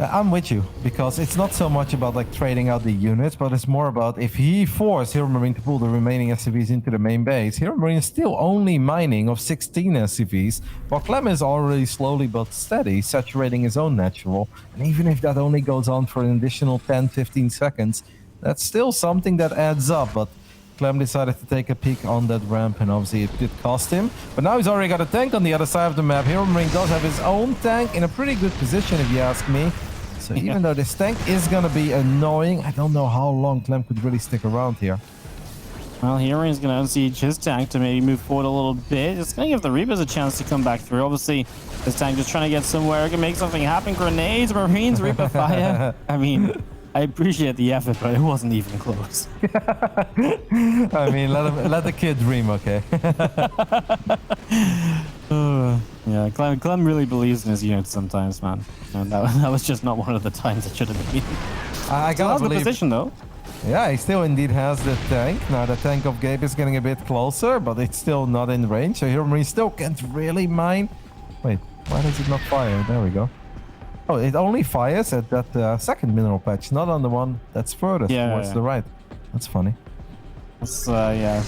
I'm with you, because it's not so much about like trading out the units, but it's more about if he forced HeRoMaRinE to pull the remaining SCVs into the main base, HeRoMaRinE is still only mining of 16 SCVs, while Clem is already slowly but steady saturating his own natural. And even if that only goes on for an additional 10-15 seconds, that's still something that adds up. But Clem decided to take a peek on that ramp, and obviously it did cost him. But now he's already got a tank on the other side of the map. HeRoMaRinE does have his own tank in a pretty good position, if you ask me. So even though this tank is going to be annoying, I don't know how long Clem could really stick around here. Well, HeRoMaRiNE's going to unsiege his tank to maybe move forward a little bit. It's going to give the Reapers a chance to come back through. Obviously, this tank just trying to get somewhere. It can make something happen. Grenades, Marines, Reaper fire. I mean, I appreciate the effort, but it wasn't even close. I mean, let the kid dream, okay? Yeah, Clem really believes in his units sometimes, man. And that was just not one of the times it should have been. I gotta believe. The position, though. Yeah, he still indeed has the tank. Now the tank of Gabe is getting a bit closer, but it's still not in range. So HeRoMaRiNE still can't really mine. Wait, why does it not fire? There we go. Oh, it only fires at that second mineral patch, not on the one that's furthest towards the right. That's funny. That's, yeah.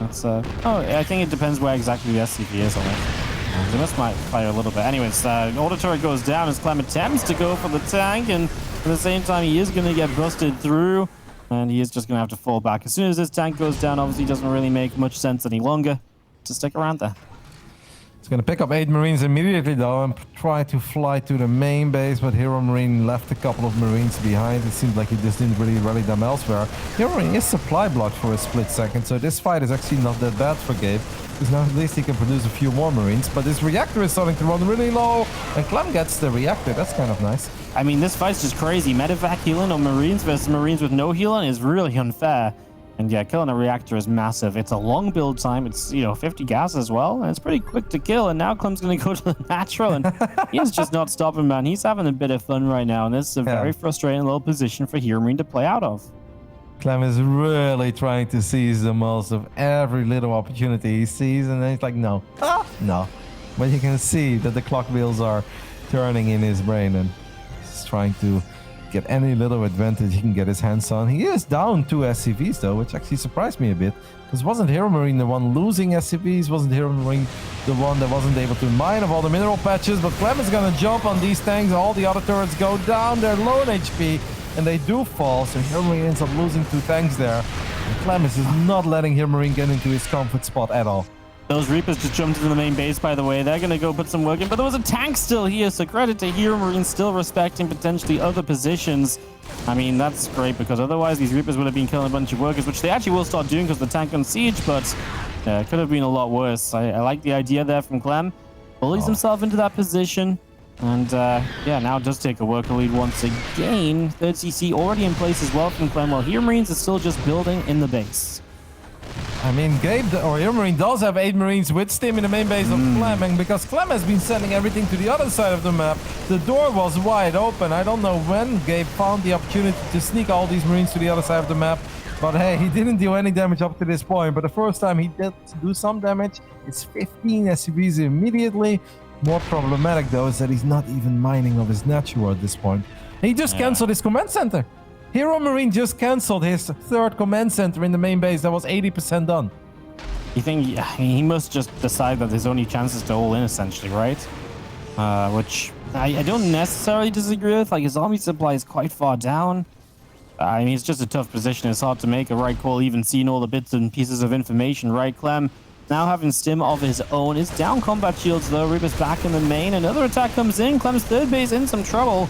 That's, oh, I think it depends where exactly the SCP is on it. They must might fire a little bit. Anyways, auto turret goes down as Clem attempts to go for the tank, and at the same time, he is going to get busted through. And he is just going to have to fall back. As soon as this tank goes down, obviously it doesn't really make much sense any longer to stick around there. He's going to pick up 8 Marines immediately, though, and try to fly to the main base, but HeRoMaRiNE left a couple of Marines behind. It seems like he just didn't really rally them elsewhere. HeRoMaRiNe is supply blocked for a split second, so this fight is actually not that bad for Gabe, because now at least he can produce a few more Marines, but this reactor is starting to run really low, and Clem gets the reactor. That's kind of nice. I mean, this fight's just crazy. Medevac healing on Marines versus Marines with no healing is really unfair. And yeah, killing a reactor is massive. It's a long build time. It's, 50 gas as well. And it's pretty quick to kill. And now Clem's going to go to the natural. And he's just not stopping, man. He's having a bit of fun right now. And this is a very frustrating little position for HeRoMaRiNE to play out of. Clem is really trying to seize the most of every little opportunity he sees. And then he's like, no. No. But you can see that the clock wheels are turning in his brain. And he's trying to get any little advantage he can get his hands on. He is down 2 SCVs though, which actually surprised me a bit. Because wasn't HeRoMaRiNE the one losing SCVs? Wasn't HeRoMaRiNE the one that wasn't able to mine of all the mineral patches? But Clem is gonna jump on these tanks. All the other turrets go down. They're low in HP and they do fall. So HeRoMaRiNE ends up losing 2 tanks there. And Clem is just not letting HeRoMaRiNE get into his comfort spot at all. Those Reapers just jumped into the main base, by the way. They're going to go put some work in, but there was a tank still here, so credit to HeRoMaRiNE still respecting potentially other positions. I mean, that's great, because otherwise these Reapers would have been killing a bunch of workers, which they actually will start doing because the tank on siege, but it could have been a lot worse. I like the idea there from Clem. Bullies himself into that position, and yeah, now does take a worker lead once again. 3rd CC already in place as well from Clem, while HeRoMaRiNE is still just building in the base. I mean, Gabe or HeRoMaRiNE does have 8 Marines with Stim in the main base of Clem, and because Clem has been sending everything to the other side of the map, the door was wide open. I don't know when Gabe found the opportunity to sneak all these Marines to the other side of the map, but hey, he didn't do any damage up to this point. But the first time he did do some damage, it's 15 SCVs immediately. More problematic though is that he's not even mining of his natural at this point. And he just canceled his command center. HeRoMaRiNE just cancelled his 3rd command center in the main base that was 80% done. You think he must just decide that his only chance is to all in, essentially, right? Which I don't necessarily disagree with. Like, his army supply is quite far down. I mean, it's just a tough position. It's hard to make a right call, even seeing all the bits and pieces of information, right? Clem now having Stim of his own is down combat shields, though. Reaper's back in the main. Another attack comes in. Clem's 3rd base in some trouble.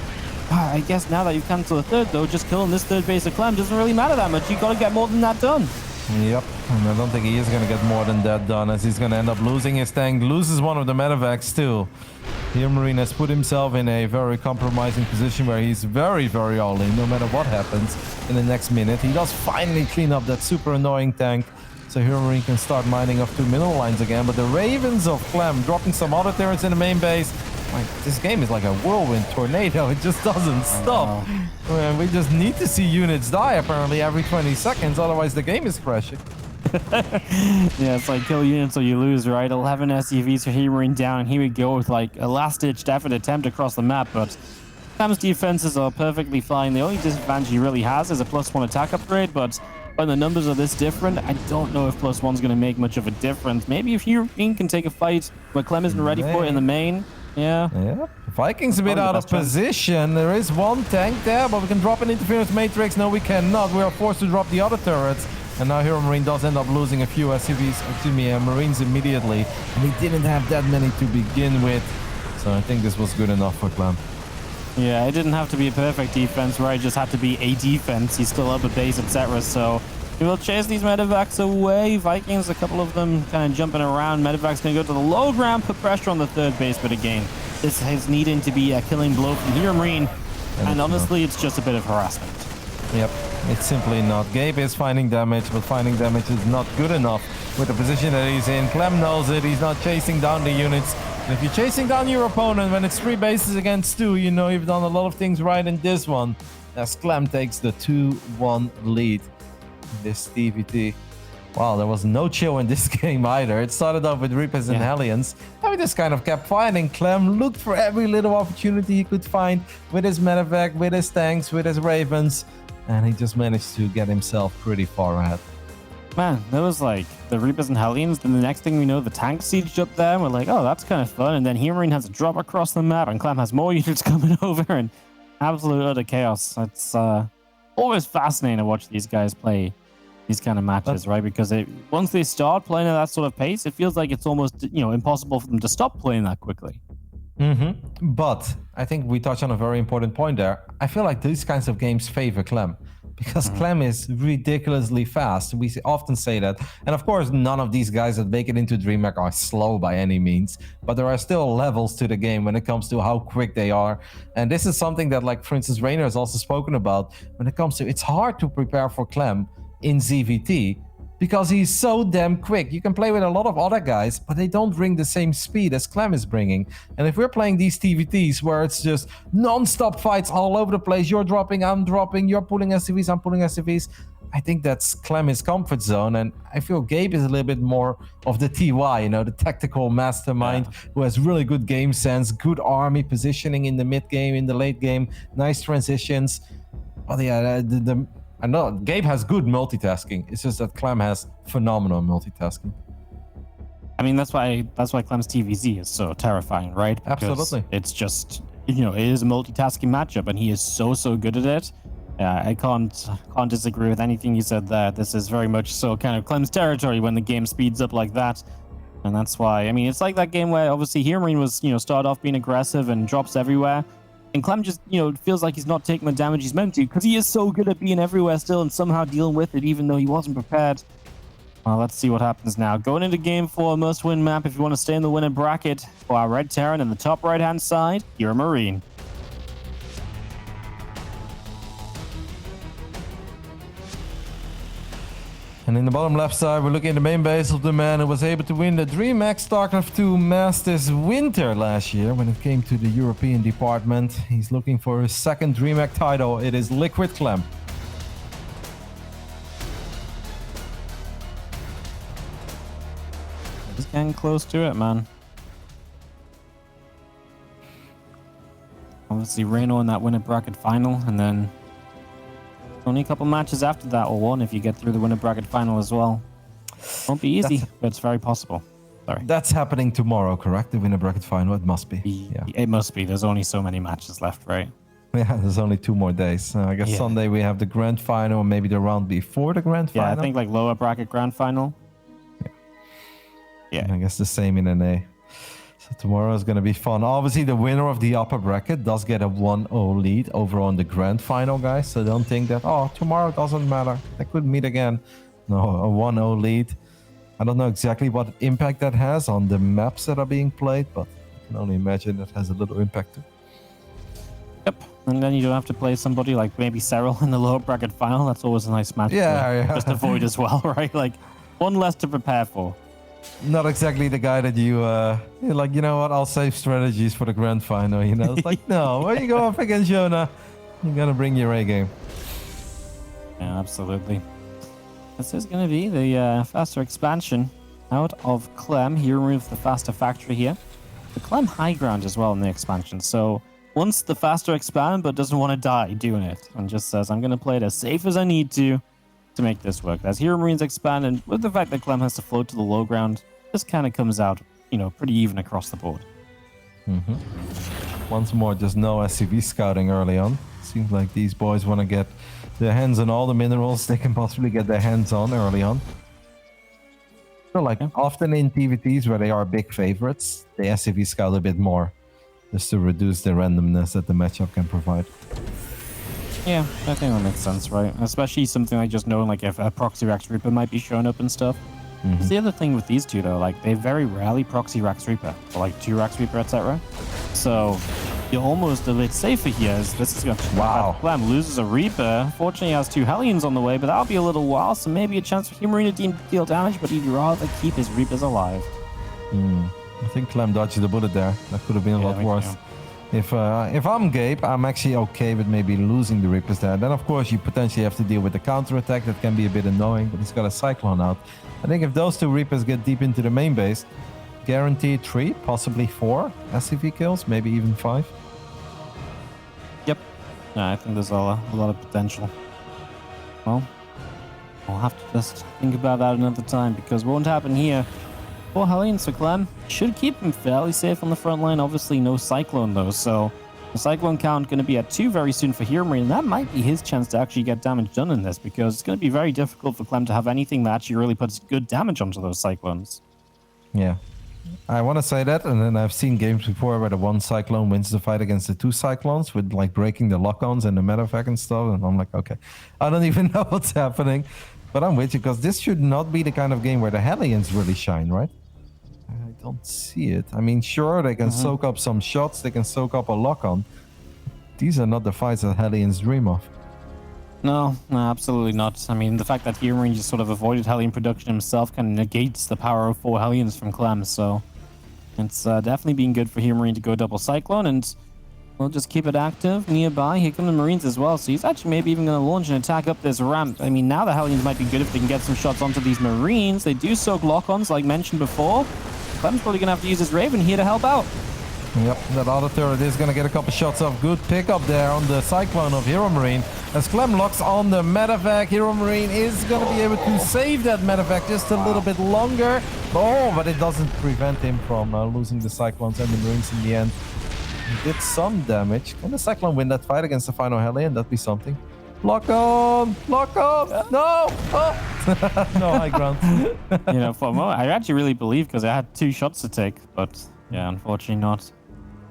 I guess now that you've cancelled the 3rd, though, just killing this 3rd base of Clem doesn't really matter that much. You got to get more than that done. Yep, and I don't think he is going to get more than that done, as he's going to end up losing his tank, loses one of the medevacs too. HeRoMaRiNE has put himself in a very compromising position where he's very, very all in, no matter what happens in the next minute. He does finally clean up that super annoying tank, so HeRoMaRiNE can start mining up 2 mineral lines again. But the Ravens of Clem dropping some other turrets in the main base. Like, this game is like a whirlwind tornado. It just doesn't stop. We just need to see units die apparently every 20 seconds, otherwise the game is crashing. Yeah, it's like kill units or you lose, right? 11 SCVs for HeRoMaRiNE down, and here we go with like a last-ditched effort attempt across the map, but Clem's defenses are perfectly fine. The only disadvantage he really has is a +1 attack upgrade, but when the numbers are this different, I don't know if +1's going to make much of a difference. Maybe if HeRoMaRiNE can take a fight where Clem isn't ready for it in the main. Yeah. Vikings a bit out of position. There is 1 tank there, but we can drop an interference matrix. No, we cannot. We are forced to drop the other turrets. And now HeRoMaRiNE does end up losing a few Marines immediately. And he didn't have that many to begin with. So I think this was good enough for Clem. Yeah, it didn't have to be a perfect defense, right? It just had to be a defense. He's still up a base, etc. So he will chase these medevacs away. Vikings, a couple of them kind of jumping around. Medevac's going to go to the low ground, put pressure on the third base. But again, this is needing to be a killing blow from HeRoMaRinE. And honestly, it's just a bit of harassment. Yep, it's simply not. Gabe is finding damage, but finding damage is not good enough with the position that he's in. Clem knows it. He's not chasing down the units. And if you're chasing down your opponent when it's 3 bases against 2, you know you've done a lot of things right in this one. As Clem takes the 2-1 lead in this TVT. Wow, there was no chill in this game either. It started off with Reapers and Hellions. And we just kind of kept fighting. Clem looked for every little opportunity he could find with his medevac, with his tanks, with his Ravens. And he just managed to get himself pretty far ahead. Man, that was like the Reapers and Hellions. Then the next thing we know, the tank sieged up there. And we're like, oh, that's kind of fun. And then HeRoMaRinE has a drop across the map, and Clem has more units coming over, and absolute utter chaos. It's always fascinating to watch these guys play these kind of matches, right? Because once they start playing at that sort of pace, it feels like it's almost impossible for them to stop playing that quickly. But I think we touched on a very important point there. I feel like these kinds of games favor Clem because Clem is ridiculously fast. We often say that. And of course, none of these guys that make it into DreamHack are slow by any means, but there are still levels to the game when it comes to how quick they are. And this is something that, like, for instance, Rainer has also spoken about when it comes to, it's hard to prepare for Clem in ZVT because he's so damn quick. You can play with a lot of other guys, but they don't bring the same speed as Clem is bringing. And if we're playing these TVTs where it's just non-stop fights all over the place, you're dropping, I'm dropping, you're pulling SCVs, I'm pulling SCVs, I think that's Clem's comfort zone. And I feel Gabe is a little bit more of the TY, the tactical mastermind who has really good game sense, good army positioning in the mid game, in the late game, nice transitions. But yeah, I know Gabe has good multitasking. It's just that Clem has phenomenal multitasking. I mean, that's why Clem's TVZ is so terrifying, right? Because absolutely. It's just, it is a multitasking matchup, and he is so good at it. I can't disagree with anything you said there. This is very much so kind of Clem's territory when the game speeds up like that. And that's why, I mean, it's like that game where obviously HeRoMaRinE was, start off being aggressive and drops everywhere. And Clem just, feels like he's not taking the damage he's meant to because he is so good at being everywhere still and somehow dealing with it even though he wasn't prepared. Well, let's see what happens now. Going into game 4, must-win map if you want to stay in the winner bracket for our Red Terran in the top right-hand side, HeRoMaRinE. And in the bottom left side, we're looking at the main base of the man who was able to win the DreamHack StarCraft 2 Masters winter last year when it came to the European department. He's looking for his second DreamHack title. It is Liquid Clem. Just getting close to it, man. Obviously, Reno in that winner bracket final, and then only a couple matches after that, or one if you get through the winner bracket final as well. Won't be easy, but it's very possible. Sorry. That's happening tomorrow, correct? The winner bracket final, it must be. Yeah. It must be. There's only so many matches left, right? Yeah, there's only 2 more days. I guess Sunday we have the grand final, or maybe the round before the grand final. Yeah, I think like lower bracket grand final. Yeah. And I guess the same in NA. So tomorrow is going to be fun. Obviously, the winner of the upper bracket does get a 1-0 lead over on the grand final, guys. So don't think that, tomorrow doesn't matter. They could meet again. No, a 1-0 lead. I don't know exactly what impact that has on the maps that are being played, but I can only imagine it has a little impact too. Yep. And then you don't have to play somebody like maybe Cyril in the lower bracket final. That's always a nice match to just avoid as well, right? Like one less to prepare for. Not exactly the guy that you're like, you know what, I'll save strategies for the grand final, It's like, no, when you go up against Jonah, you gotta bring your A game. Yeah, absolutely. This is going to be the faster expansion out of Clem. He removes the faster factory here. The Clem high ground as well in the expansion. So wants the faster expand, but doesn't want to die doing it. And just says, I'm going to play it as safe as I need to make this work. As HeRoMaRiNE's expand, and with the fact that Clem has to float to the low ground, this kind of comes out, pretty even across the board. Once more, just no SCV scouting early on. Seems like these boys want to get their hands on all the minerals they can possibly get their hands on early on. So often in TVTs where they are big favorites, the SCV scout a bit more. just to reduce the randomness that the matchup can provide. Yeah, I think that makes sense, right? Especially something like just knowing like if a proxy Rex Reaper might be showing up and stuff. Mhm. The other thing with these two though, like they very rarely proxy Rex Reaper or like 2 Rex Reaper, etc. So you're almost a bit safer here. As this is going to Clem loses a Reaper. Fortunately, he has 2 Hellions on the way, but that'll be a little while. So maybe a chance for HeRoMaRinE to deal damage, but he'd rather keep his Reapers alive. I think Clem dodged the bullet there. That could have been a lot worse. Too. If I'm Gabe, I'm actually okay with maybe losing the Reapers there. Then, of course, you potentially have to deal with the counterattack. That can be a bit annoying, but he's got a Cyclone out. I think if those 2 Reapers get deep into the main base, guaranteed 3, possibly 4 SCV kills, maybe even 5. Yep. Yeah, I think there's a lot of potential. Well, we'll have to just think about that another time because what won't happen here. 4 Hellions for Clem should keep him fairly safe on the front line. Obviously, no Cyclone though, so the Cyclone count going to be at 2 very soon for HeRoMaRinE, and that might be his chance to actually get damage done in this because it's going to be very difficult for Clem to have anything that actually really puts good damage onto those Cyclones. Yeah. I want to say that, and then I've seen games before where the 1 Cyclone wins the fight against the 2 Cyclones with like breaking the lock-ons and the medevac and stuff, and I'm like, okay, I don't even know what's happening, but I'm with you because this should not be the kind of game where the Hellions really shine, right? I don't see it. I mean, sure, they can soak up some shots, they can soak up a lock-on. These are not the fights that Hellions dream of. No, absolutely not. I mean, the fact that HeRoMaRinE just sort of avoided Hellion production himself kind of negates the power of 4 Hellions from Clem, so it's definitely been good for HeRoMaRinE to go double Cyclone, and we'll just keep it active nearby. Here come the Marines as well, so he's actually maybe even going to launch an attack up this ramp. I mean, now the Hellions might be good if they can get some shots onto these Marines. They do soak lock-ons, like mentioned before. Clem's probably going to have to use his Raven here to help out. Yep, that other turret is going to get a couple shots off. Good pickup there on the Cyclone of HeRoMaRinE. As Clem locks on the medevac, HeRoMaRinE is going to be able to save that medevac just a little bit longer. Oh, but it doesn't prevent him from losing the Cyclones and the Marines in the end. He did some damage. Can the Cyclone win that fight against the final Hellion? That'd be something. Lock on! Lock on! No! Oh! No high ground. You know, for a moment, I actually really believed because I had 2 shots to take, but yeah, unfortunately not.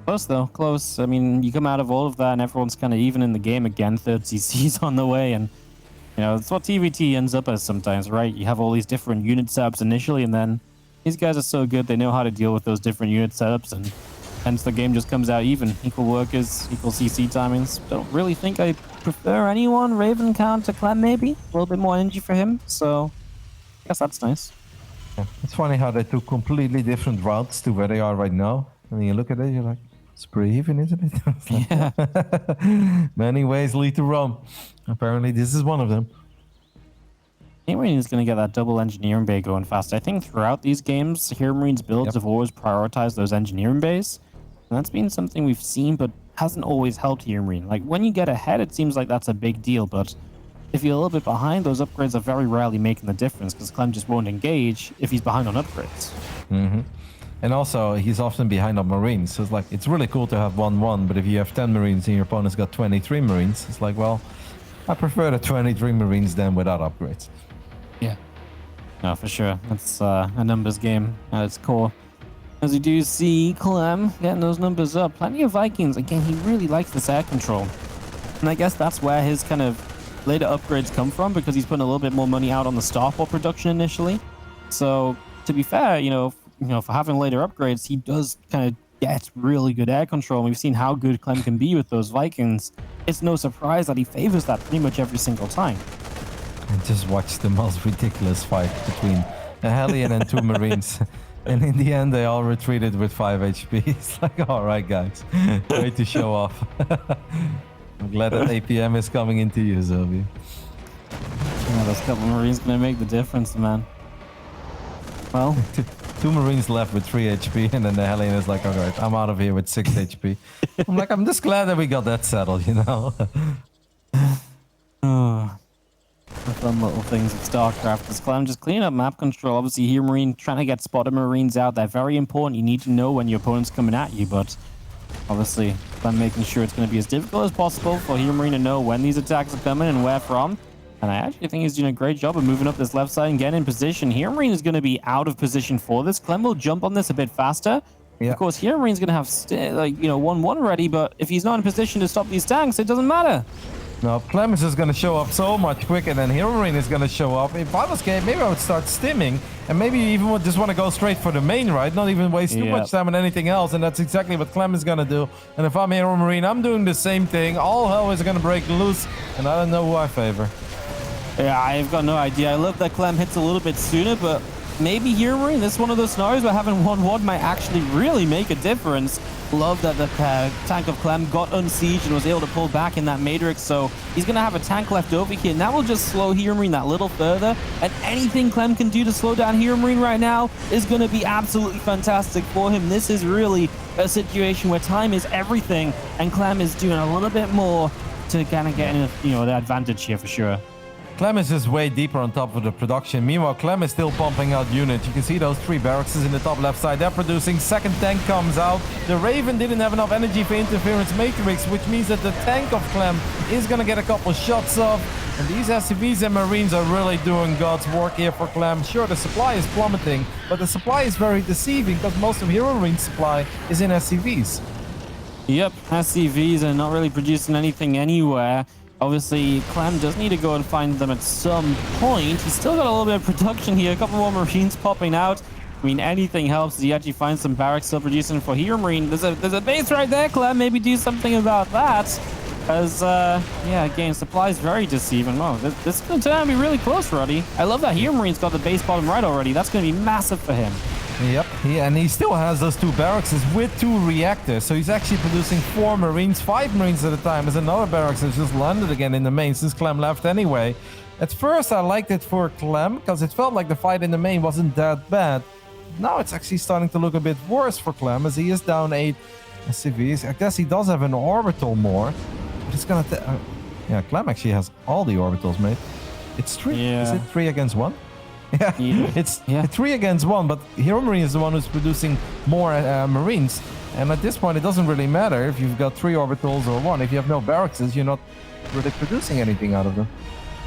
Close though, close. I mean, you come out of all of that and everyone's kind of even in the game again. 3rd CC's on the way, and you know, that's what TVT ends up as sometimes, right? You have all these different unit setups initially, and then these guys are so good, they know how to deal with those different unit setups, and hence the game just comes out even. Equal workers, equal CC timings. Don't really think I prefer anyone. Raven count to Clem maybe. A little bit more energy for him, so I guess that's nice. Yeah, it's funny how they took completely different routes to where they are right now. And then you look at it, you're like, it's pretty even, isn't it? Yeah. Many ways lead to Rome. Apparently, this is one of them. HeRoMaRinE is going to get that double engineering bay going fast. I think throughout these games, HeRoMaRiNE's builds have always prioritized those engineering bays. And that's been something we've seen, but hasn't always helped HeRoMaRiNE. Like, when you get ahead, it seems like that's a big deal, but if you're a little bit behind, those upgrades are very rarely making the difference, because Clem just won't engage if he's behind on upgrades. And also, he's often behind on Marines. So it's like, it's really cool to have 1-1, but if you have 10 Marines and your opponent's got 23 Marines, it's like, well, I prefer the 23 Marines than without upgrades. Yeah. No, for sure. That's a numbers game at its core. As you do see Clem getting those numbers up. Plenty of Vikings. Again, he really likes this air control. And I guess that's where his kind of later upgrades come from, because he's putting a little bit more money out on the Starport production initially. So, to be fair, you know, for having later upgrades, he does kind of get really good air control. And we've seen how good Clem can be with those Vikings. It's no surprise that he favors that pretty much every single time. And just watch the most ridiculous fight between a Hellion and 2 Marines. And in the end, they all retreated with 5 HP. It's like, all right, guys, way to show off. I'm glad that APM is coming into you, Zobi. Yeah, those couple Marines gonna make the difference, man. Well, 2 Marines left with 3 HP, and then the Hellion is like, all right, I'm out of here with 6 HP. I'm like, I'm just glad that we got that settled, you know? The fun little things of StarCraft is Clem just cleaning up map control. Obviously, HeRoMaRinE trying to get spotted Marines out. They're very important. You need to know when your opponent's coming at you, but obviously, Clem making sure it's going to be as difficult as possible for HeRoMaRinE to know when these attacks are coming and where from. And I actually think he's doing a great job of moving up this left side and getting in position. HeRoMaRinE is going to be out of position for this. Clem will jump on this a bit faster, Yeah. Of course, HeRoMaRine's going to have, 1-1 ready, but if he's not in position to stop these tanks, it doesn't matter. No, Clem is just going to show up so much quicker than HeRoMaRiNE is going to show up. If I was Gabe, maybe I would start stimming, and maybe you even would just want to go straight for the main, right? Not even waste too much time on anything else, and that's exactly what Clem is going to do. And if I'm HeRoMaRiNE, I'm doing the same thing. All hell is going to break loose, and I don't know who I favor. Yeah, I've got no idea. I love that Clem hits a little bit sooner, but maybe HeRoMaRiNE, this is one of those scenarios where having 1-1 might actually really make a difference. Love that the tank of Clem got unsieged and was able to pull back in that Matrix, so he's going to have a tank left over here, and that will just slow HeRoMaRiNE that little further, and anything Clem can do to slow down HeRoMaRiNE right now is going to be absolutely fantastic for him. This is really a situation where time is everything, and Clem is doing a little bit more to kind of get the advantage here for sure. Clem is just way deeper on top of the production. Meanwhile, Clem is still pumping out units. You can see those 3 barracks in the top left side. They're producing. Second tank comes out. The Raven didn't have enough energy for interference matrix, which means that the tank of Clem is going to get a couple shots off. And these SCVs and Marines are really doing God's work here for Clem. Sure, the supply is plummeting, but the supply is very deceiving because most of HeRoMaRiNE's supply is in SCVs. Yep, SCVs are not really producing anything anywhere. Obviously, Clem does need to go and find them at some point. He's still got a little bit of production here. A couple more Marines popping out. I mean, anything helps as he actually finds some barracks still producing for HeRoMaRiNE. There's a base right there, Clem. Maybe do something about that. As, again, supply is very deceiving. Oh, this is going to turn out to be really close, Roddy. I love that HeRoMaRiNE's got the base bottom right already. That's going to be massive for him. Yep, and he still has those 2 barracks with 2 reactors, so he's actually producing 4 Marines, 5 Marines at a time, as another barracks has just landed again in the main since Clem left anyway. At first I liked it for Clem, because it felt like the fight in the main wasn't that bad. Now it's actually starting to look a bit worse for Clem, as he is down 8 SCVs. I guess he does have an orbital more, but it's gonna... yeah, Clem actually has all the orbitals, mate. It's 3. Yeah. Is it 3 against 1? Yeah, it's 3 against 1, but HeRoMaRiNE is the one who's producing more Marines. And at this point, it doesn't really matter if you've got 3 orbitals or 1. If you have no barracks, you're not really producing anything out of them.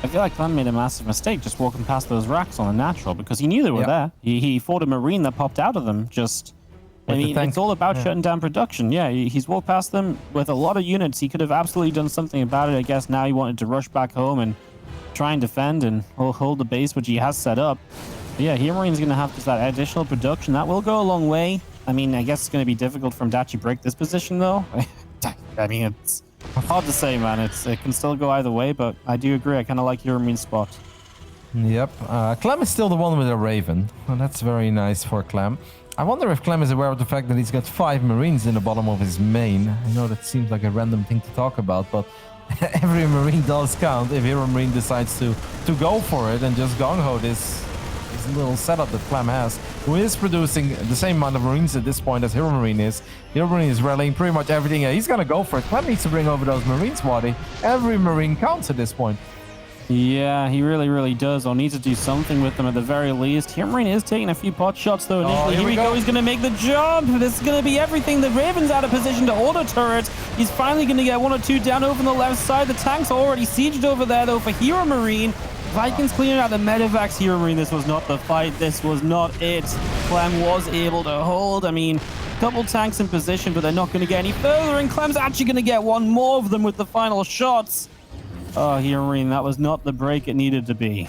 I feel like Clem made a massive mistake just walking past those racks on a natural because he knew they were there. He fought a Marine that popped out of them. It's all about shutting down production. Yeah, he's walked past them with a lot of units. He could have absolutely done something about it. I guess now he wanted to rush back home and try and defend and hold the base, which he has set up. But yeah, HeRoMaRiNE's going to have just that additional production. That will go a long way. I mean, I guess it's going to be difficult for him to actually break this position, though. I mean, it's hard to say, man. It can still go either way, but I do agree. I kind of like HeRoMaRiNE's spot. Yep. Clem is still the one with a Raven. Well, that's very nice for Clem. I wonder if Clem is aware of the fact that he's got 5 Marines in the bottom of his main. I know that seems like a random thing to talk about, but every Marine does count if HeRoMaRiNE decides to go for it and just gung-ho this little setup that Clem has, who is producing the same amount of Marines at this point as HeRoMaRiNE is. HeRoMaRiNE is rallying pretty much everything. He's going to go for it. Clem needs to bring over those Marines, Waddy. Every Marine counts at this point. Yeah, he really, really does. Or needs to do something with them at the very least. HeRoMaRiNE is taking a few pot shots, though, initially. Here we go. He's going to make the jump. This is going to be everything. The Raven's out of position to auto turret. He's finally going to get 1 or 2 down over on the left side. The tank's already sieged over there, though, for HeRoMaRiNE. Vikings clearing out the medevacs. HeRoMaRiNE, this was not the fight. This was not it. Clem was able to hold. I mean, a couple tanks in position, but they're not going to get any further. And Clem's actually going to get 1 more of them with the final shots. Oh, HeRoMaRiNE, that was not the break it needed to be.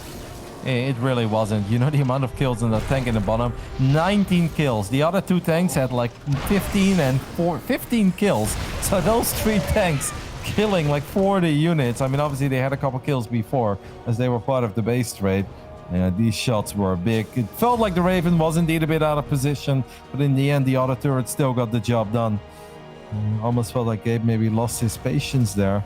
It really wasn't. You know the amount of kills in the tank in the bottom? 19 kills. The other 2 tanks had like 15 kills. So those 3 tanks killing like 40 units. I mean, obviously they had a couple kills before as they were part of the base trade. Yeah, these shots were big. It felt like the Raven was indeed a bit out of position, but in the end the auto turret still got the job done. Almost felt like Gabe maybe lost his patience there.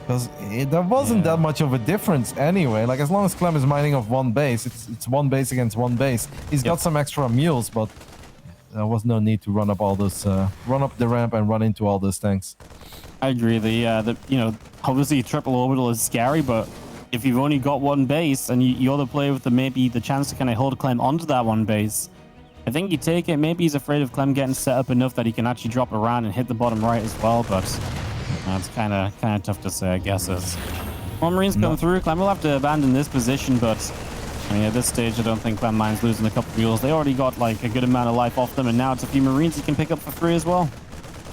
Because there wasn't that much of a difference anyway. Like, as long as Clem is mining off 1 base, it's 1 base against 1 base. He's got some extra mules, but there was no need to run up all this, run up the ramp and run into all those tanks. I agree. Obviously triple orbital is scary, but if you've only got 1 base and you're the player with maybe the chance to kind of hold Clem onto that 1 base, I think you take it. Maybe he's afraid of Clem getting set up enough that he can actually drop around and hit the bottom right as well, but that's kind of tough to say, I guess. As more Marines come through, Clem will have to abandon this position, but I mean, at this stage, I don't think Clem minds losing a couple mules. They already got like a good amount of life off them, and now it's a few Marines he can pick up for free as well.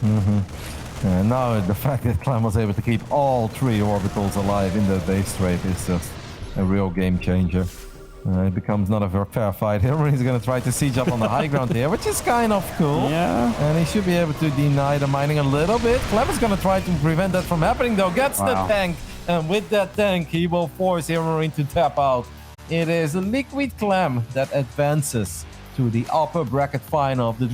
And now the fact that Clem was able to keep all 3 orbitals alive in that base trade is just a real game changer. It becomes not a fair fight. HeRoMaRiNE is going to try to siege up on the high ground here, which is kind of cool. Yeah. And he should be able to deny the mining a little bit. Clem is going to try to prevent that from happening, though. Gets the tank. And with that tank, he will force HeRoMaRiNE to tap out. It is Liquid Clem that advances to the upper bracket final of the